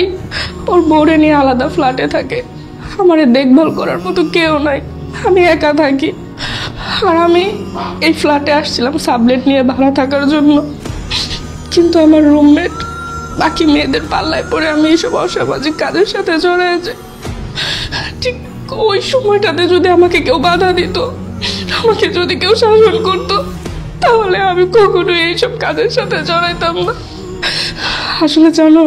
ওর বউরে নিয়ে আলাদা ফ্ল্যাটে থাকে, আমারে দেখভাল করার মতো কেউ নাই, আমি একা থাকি। আর আমি এই ফ্ল্যাটে আসছিলাম সাবলেট নিয়ে ভাড়া থাকার জন্য, কিন্তু আমার রুমমেট বাকি মেয়েদের পাল্লায় পড়ে আমি এইসব অসামাজিক কাজের সাথে জড়ায় যাই। ঠিক ওই সময়টাতে যদি আমাকে কেউ বাধা দিত, আমাকে যদি কেউ শাসন করতো, তাহলে আমি কখনোই এইসব কাজের সাথে জড়াইতাম না। আসলে জানো,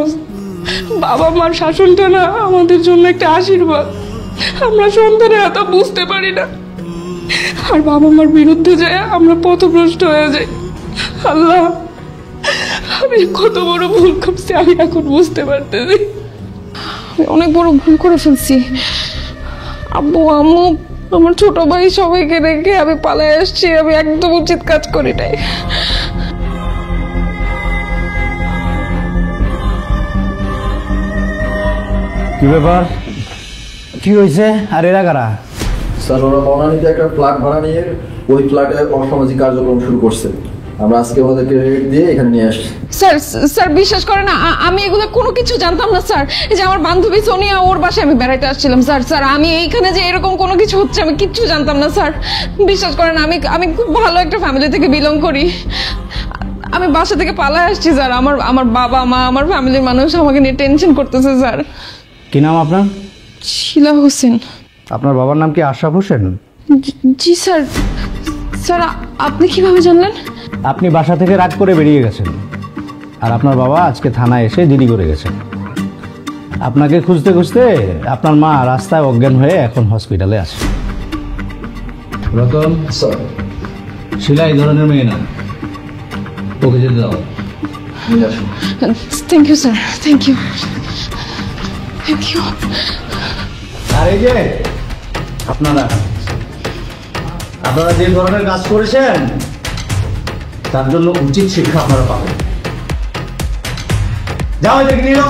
বাবা মার শাসনটা না আমাদের জন্য একটা আশীর্বাদ, আমরা সন্তানেরা তা বুঝতে পারি না, আর বাবা মার বিরুদ্ধে যায় আমরা পথভ্রষ্ট হয়ে যাই। আল্লাহ, আমি কত বড় ভুল করছি আমি এখন বুঝতে পারতেছি। আমি অনেক বড় ভুল করে ফেলছি। আব্বু আম্মু আমার ছোট ভাই সবাইকে রেখে আমি পালায় আসছি, আমি একদম উচিত কাজ করি নাই। কি ব্যাপার, কি হয়েছে? আর এরা কারা? স্যার ওরা বনানীতে একটা ফ্ল্যাট ভাড়া নিয়ে ওই ফ্ল্যাটে অসামাজিক কার্যক্রম শুরু করছে। আমরা আজকে ওদেরকে রেট দিয়ে এখানে নিয়ে আসছি। স্যার স্যার বিশ্বাস করেন না, আমি এগুলো কোনো কিছু জানতাম না স্যার। এই যে আমার বান্ধবী সোনিয়া, ওর বাসায় আমি বেড়াইতে আসছিলাম স্যার। স্যার আমি এইখানে যে এরকম কোনো কিছু হচ্ছে আমি কিচ্ছু জানতাম না স্যার। বিশ্বাস করেন, আমি খুব ভালো একটা ফ্যামিলি থেকে বিলং করি। আমি বাসা থেকে পালায় আসছি স্যার। আমার বাবা মা আমার ফ্যামিলির মানুষ আমাকে নিয়ে টেনশন করতেছে স্যার। কি নাম আপনার? শিলা হোসেন। আপনার বাবার নাম কি আশরাফ হোসেন? জি স্যার। স্যার আপনি কিভাবে জানলেন? আপনি বাসা থেকে রাগ করে বেরিয়ে গেছেন, আর আপনার বাবা আজকে থানায় এসে জিডি করে গেছেন। আপনাকে খুঁজতে খুঁজতে আপনার মা রাস্তায় অজ্ঞান হয়ে এখন হসপিটালে আছে। রতন স্যার, শিলা এই ধরনের মেয়ে না, ওকে যেতে দাও। Thank you sir, thank you thank you. আর এই যে আপনারা যে ধরনের কাজ করেছেন তার জন্য উচিত শিক্ষা আপনারা পাবেন। যাও দেখে নিল।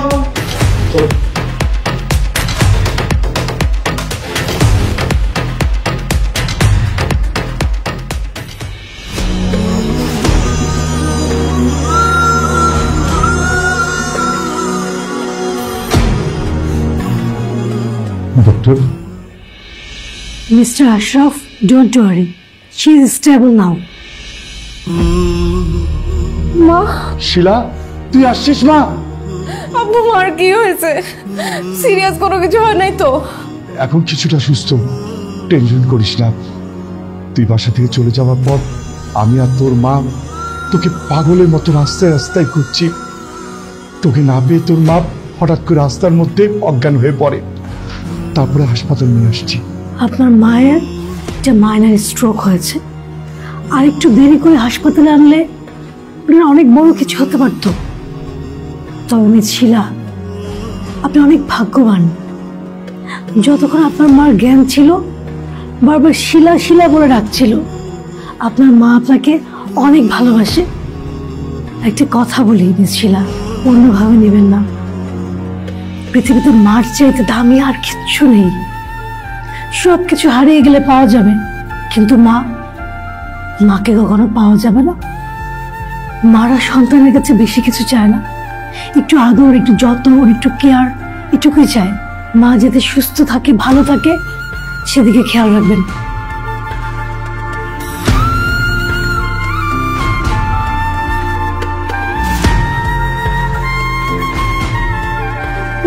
Doctor, Mr. Ashraf, don't worry. She is stable now. মা, শিলা তুই আসছিস? মা, আব্বু মার কি হয়েছে? সিরিয়াস কোনো কিছু হয় নাই তো? এখন কিছুটা সুস্থ, টেনশন করিস না। তুই বাসা থেকে চলে যাওয়ার পর আমি আর তোর মা তোকে পাগলের মতো রাস্তায় রাস্তায় ঘুরছি। তোকে না পেয়ে তোর মা হঠাৎ করে রাস্তার মধ্যে অজ্ঞান হয়ে পড়ে, তারপরে হাসপাতাল নিয়ে আসছি। আপনার মায়ের একটা মাইনার স্ট্রোক হয়েছে, আর একটু দেরি করে হাসপাতালে আনলে অনেক বড় কিছু হতে পারতো। তবে আমি শিলা, আপনি অনেক ভাগ্যবান। যতক্ষণ আপনার মার জ্ঞান ছিল বারবার শিলা শিলা বলে ডাকছিল। আপনার মা আপনাকে অনেক ভালোবাসে। একটা কথা বলি মিস শিলা, অন্যভাবে নেবেন না। পৃথিবীতে মার চাইতে দামি আর কিচ্ছু নেই। সব কিছু হারিয়ে গেলে পাওয়া যাবে, কিন্তু মাকে কখনো পাওয়া যাবে না। মারা সন্তানের কাছে বেশি কিছু চায় না, একটু আদর, একটু যত্ন, একটু কেয়ার, এটুকুই চায়। মা যাতে সুস্থ থাকে, ভালো থাকে, সেদিকে খেয়াল রাখবেন।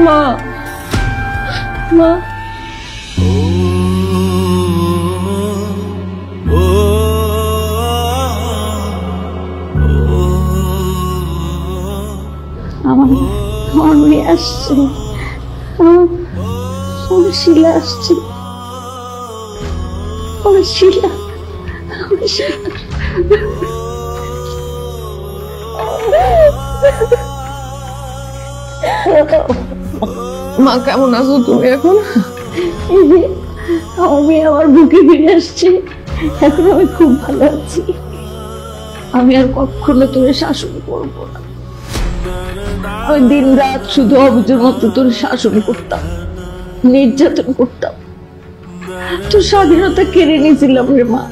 মা, মা, আমার মেয়ে আসছে, আমার শিলা আসছে, আমার শিলা, আমার শিলা। মা কেমন আছো তুমি এখন? এই যে আমার মেয়ে আমার বুকে ফিরে আসছে, এখন আমি খুব ভালো আছি। আমি আর কখনো তোর শাসন করবো না। আমি দিন রাত শুধু অবুঝের মতো তোর শাসন করতাম, নির্যাতন করতাম, তোর স্বাধীনতা কেড়ে নিয়েছিলাম রে মা।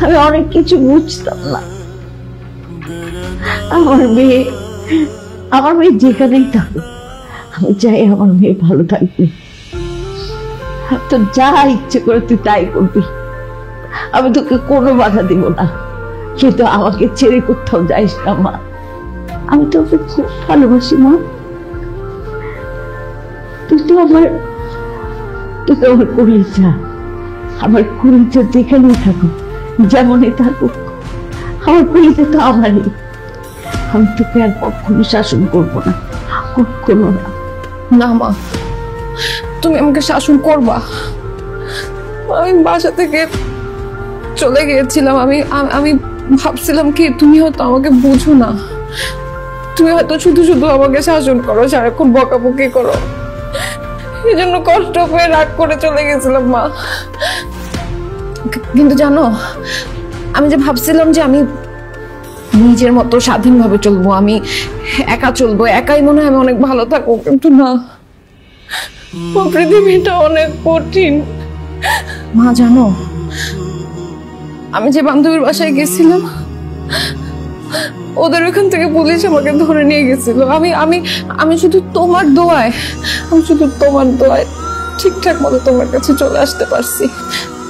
আমি অনেক কিছু বুঝতাম না। আমার মেয়ে যেখানেই থাকুক, আমি চাই আমার মেয়ে ভালো থাকবে। তো যা ইচ্ছে করে তুই তাই করবি, আমি তোকে কোনো বাধা দিব না, কিন্তু আমাকে ছেড়ে কোথাও যাইস না মা। আমি তোকে খুব ভালোবাসি মা। তুই তো আমার কলিজা, আমার কলিজা যেখানেই থাকুক, যেমনই থাকুক, আমার কলিজা তো আমারই। আমি তোকে আর কখনো শাসন করবো না, কখনো না। না মা, তুমি আমাকে শাসন করবা? আমি বাসা থেকে চলে গিয়েছিলাম। আমি ভাবছিলাম কি তুমি হয়তো আমাকে বুঝো না, তুমি হয়তো শুধু শুধু আমাকে শাসন করো, সারাক্ষণ বকাবকি করো। এই জন্য কষ্ট পেয়ে রাগ করে চলে গেছিলাম মা। কিন্তু জানো, আমি যে ভাবছিলাম যে আমি নিজের মতো স্বাধীনভাবে চলবো, আমি একা চলবো, একাই মনে হয় আমি অনেক ভালো থাকবো, কিন্তু না, পৃথিবীটা অনেক কঠিন। মা জানো, আমি যে বান্ধবীর বাসায় গেছিলাম, ওদের ওখান থেকে পুলিশ আমাকে ধরে নিয়ে গেছিল। আমি শুধু তোমার দোয়ায়, ঠিকঠাক মতো তোমার কাছে চলে আসতে পারছি।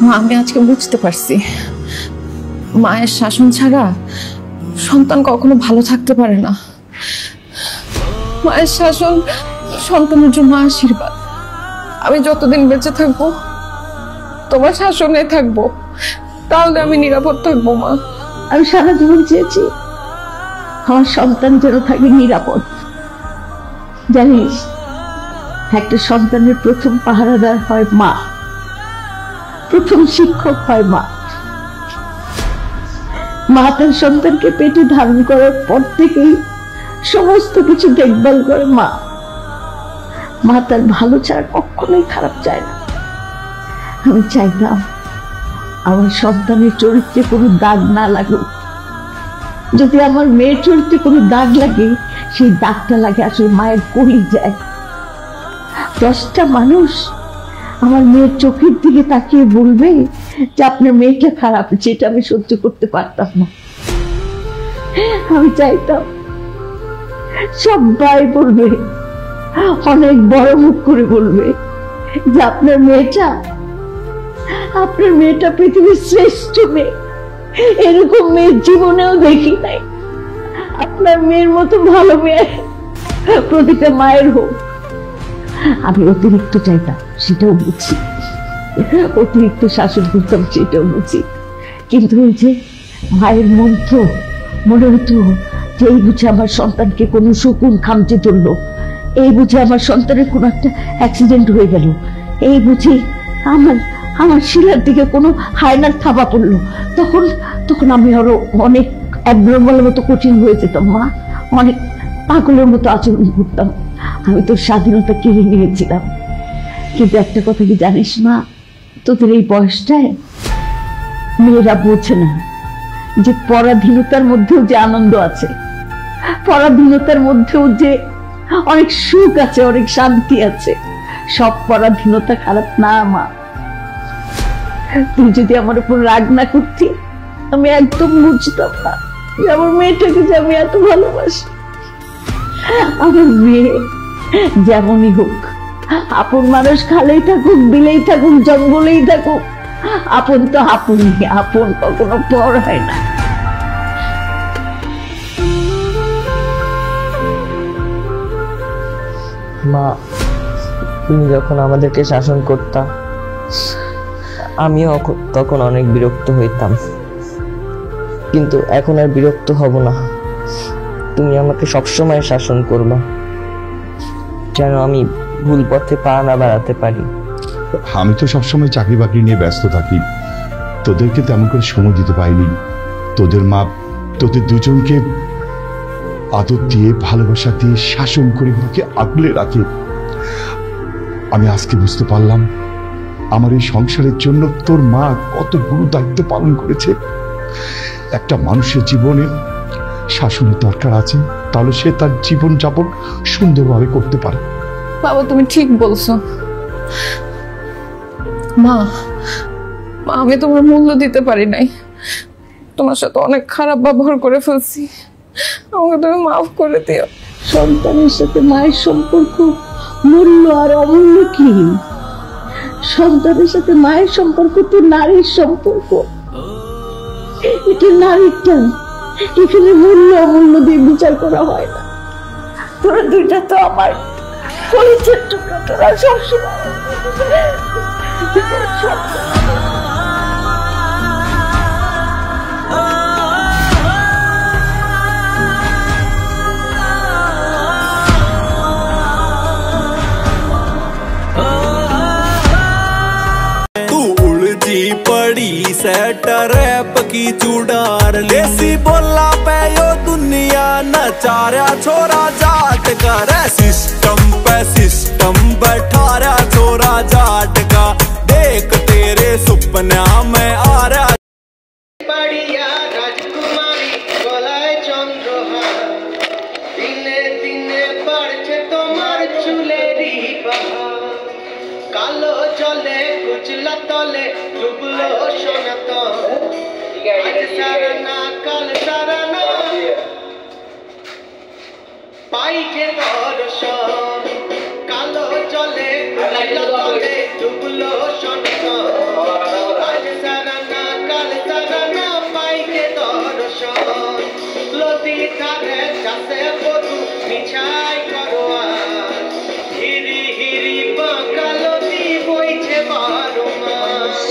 মা, আমি আজকে বুঝতে পারছি, মায়ের শাসন ছাড়া সন্তান কখনো ভালো থাকতে পারে না। মায়ের শাসন সন্তানের জন্য আশীর্বাদ। আমি যতদিন বেঁচে থাকবো তোমার শাসনে থাকবো, তাহলে আমি নিরাপদ থাকবো মা। আমি সারা জীবন চেয়েছি আমার সন্তান যেন থাকে নিরাপদ। জানিস, একটা সন্তানের প্রথম পাহারাদার হয় মা, প্রথম শিক্ষক হয় মা। মা তার সন্তানকে পেটে ধারণ করার পর থেকেই সমস্ত কিছু দেখভাল করে মা। মা তার ভালো ছাড়া কখনোই খারাপ চায় না। আমি চাইলাম আমার সন্তানের চরিত্রে কোনো দাগ না লাগুক। যদি আমার মেয়ের চরিত্রে কোনো দাগ লাগে, সেই দাগটা লাগে আসলে মায়ের কলিজায়। 10টা মানুষ আমার মেয়ের চোখের দিকে তাকিয়ে বলবে যে আপনার মেয়েটা খারাপ, যেটা আমি সহ্য করতে পারতাম না। আমি চাইতাম সবাই বলবে, অনেক বড় মুখ করে বলবে যে আপনার মেয়েটা পৃথিবীর শ্রেষ্ঠ মেয়ে, এরকম মেয়ের জীবনেও দেখি নাই। আপনার মেয়ের মতো ভালো মেয়ে প্রতিটা মায়ের হোক। আমি অতিরিক্ত চাইতাম, সেটাও বুঝি, অতিরিক্ত শাসন করতাম, সেটাও বুঝি, কিন্তু ওই যে মায়ের মন্ত্র, মনে হতো যে এই বুঝে আমার সন্তানকে কোনো শকুন খামচে ধরলো, এই বুঝে আমার সন্তানের কোনো একটা অ্যাক্সিডেন্ট হয়ে গেল, এই বুঝে আমার শিলার দিকে কোনো হায়নার থাবা পড়লো, তখন আমি আরো অনেক অ্যাবনর্মাল মতো কঠিন হয়ে যেতাম মা, অনেক পাগলের মতো আচরণ করতাম। আমি তো স্বাধীনতা কেড়ে নিয়েছিলাম। কিন্তু একটা কথা কি জানিস মা, তোদের এই বয়সটায় মেয়েরা বোঝে না যে পরাধীনতার মধ্যেও যে আনন্দ আছে, পরাধীনতার মধ্যেও যে অনেক সুখ আছে, অনেক শান্তি আছে। সব পরাধীনতা খারাপ না মা। তুই যদি আমার উপর রাগ না করতি, আমি একদম বুঝতাম না যে আমার মেয়েটাকে যে আমি এত ভালোবাসি। আমার মেয়ে যেমনই হোক, আপন মানুষ খালেই থাকুক, বিলেই থাকুক, জঙ্গলেই থাকুক, আপন তো আপনই, আপন কখনো পর হয় না। মা, তুমি যখন আমাদেরকে শাসন করতা, আমিও তখন অনেক বিরক্ত হইতাম, কিন্তু এখন আর বিরক্ত হব না। তুমি আমাকে সবসময় শাসন করবা, যেন আমি ভুল পথে পা না বাড়াতে পারি। আমি তো সবসময় চাকরি বাকরি নিয়ে ব্যস্ত থাকি, তোদেরকে তেমন করে সময় দিতে পারিনি। তোদের মা তোদের দুজনকে আদর দিয়ে ভালোবাসা দিয়ে শাসন করে বুকে আগলে রাখে। আমি আজকে বুঝতে পারলাম আমার এই সংসারের জন্য তোর মা কত গুরু দায়িত্ব পালন করেছে। একটা মানুষের জীবনে শাসনের দরকার আছে, তাহলে সে তার জীবন যাপন সুন্দরভাবে করতে পারে। বাবা তুমি ঠিক বলছো। মা আমি তোমার মূল্য দিতে পারি নাই, তোমার সাথে অনেক খারাপ ব্যবহার করে ফেলছি, আমাকে তুমি মাফ করে দিও। সন্তানের সাথে মায়ের সম্পর্ক মূল্য আর অমূল্য কি? সন্তানের সাথে মায়ের সম্পর্ক তো নারীর সম্পর্ক, এটা নারীরটা, এখানে মূল্য অমূল্য দিয়ে বিচার করা হয় না। তোরা দুইটা তো আমার কলিজার টুকরো, তোরা সবসময় पड़ी सेट रैप की चूड़ार लेसी बोला पे यो दुनिया नचारा छोरा जाट का रे सिस्टम पे सिस्टम बैठा रहा छोरा जाट का देख तेरे सुपना में आ रहा बढ़िया राजकुमारी गलाय चंद्रहार दिने दिने बढ़ছে তোমার চুলেরই বাহার কালো জলে কুচলা তলে ডুবলো সনাতন আজ সারা না কাল সারা না পাই যে দর্শন কালো জলে কুচলা তলে ডুবলো সনাতন আজ সারা না কাল সারা না পাই যে দর্শন লতি ধারে চাষে বধু মিছাই করোয়া হিরি হিরি বাঁকালো বইছে বারো মাস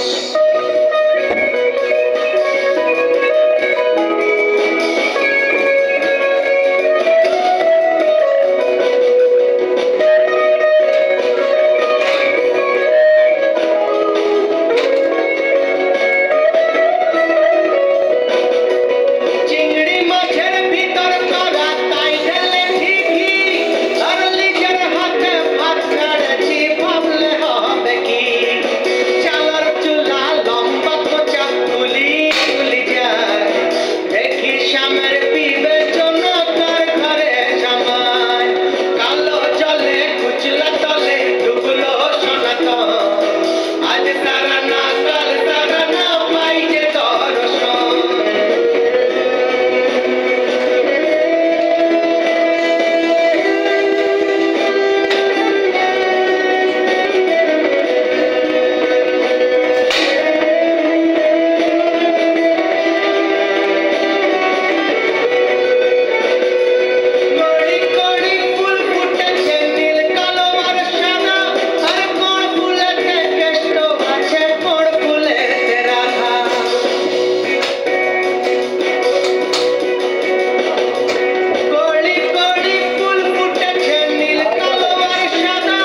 চিংড়ি মাছের ভিতর করা তাই ঢেলে ঠিকই আর লিজের হাতে ভাত কাড়ছি ভাবলে হবে কি চালার চুলা লম্বা কোচা তুলি তুলি যায় দেখি সামের বিবেচনা কার ঘরে জামাই কালো জলে কুচলা তলে ডুবলো সনাতন আজ সারা না কাল সারা না পাই যে দর্শন কড়ি কড়ি ফুল ফুটেছে নীল কালো আর সাদা আর কোন ফুলেতে কেষ্ট আছে কোন ফুলেতে রাধা কড়ি কড়ি ফুল ফুটেছে নীল কালো আর সাদা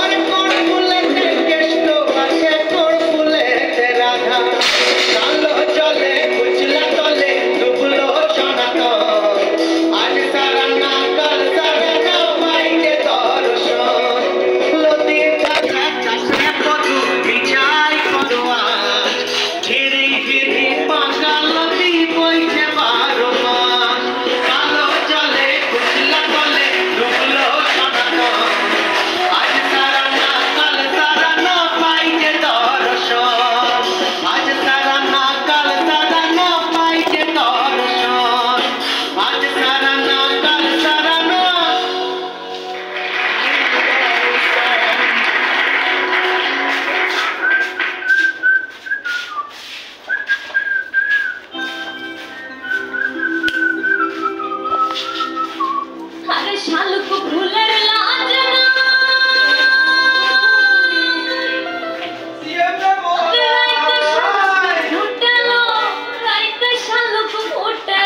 আর কোন ফুলেতে কেষ্ট আছে কোন ফুলেতে রাধা কালো জলে কুচলা তলে ডুবলো সনাতন আজ সারা না কাল সারা না পাই যে দর্শন লতি থাকা চাষে বধু বিচাই করোয়া হিরি হিরি পাকা লতি বইছে বারো মাস কালো জলে কুচলা তলে ডুবলো সনাতন আজ সারা না কাল সারা না পাই যে দর্শন আজ সারা না কাল সারা না পাই যে দর্শন আজ সারা না কাল সারা না আরে শালুক ফুলের লাজ না রাইতে শালুক ফুটে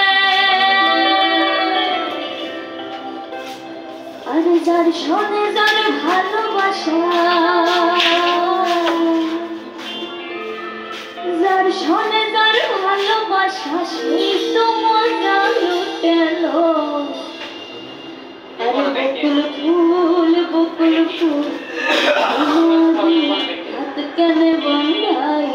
আরে যার শোনে যার মনেদার ভালোবাসা সেই তো মজা লুটেলো আরে বকুল ফুল হাত কেনে বন্ধাই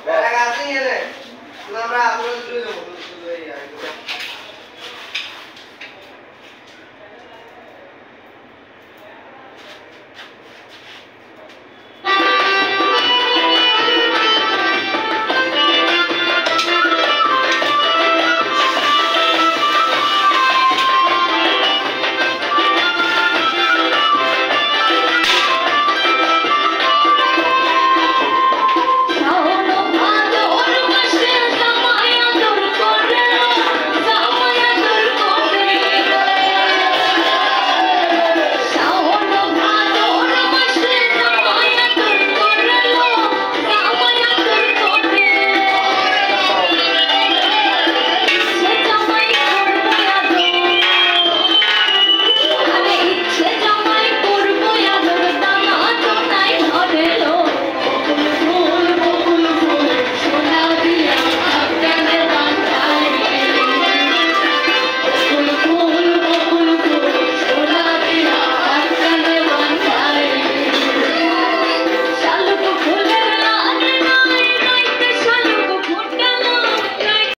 Berak asing ya deh. Sudah berapa? Sudah.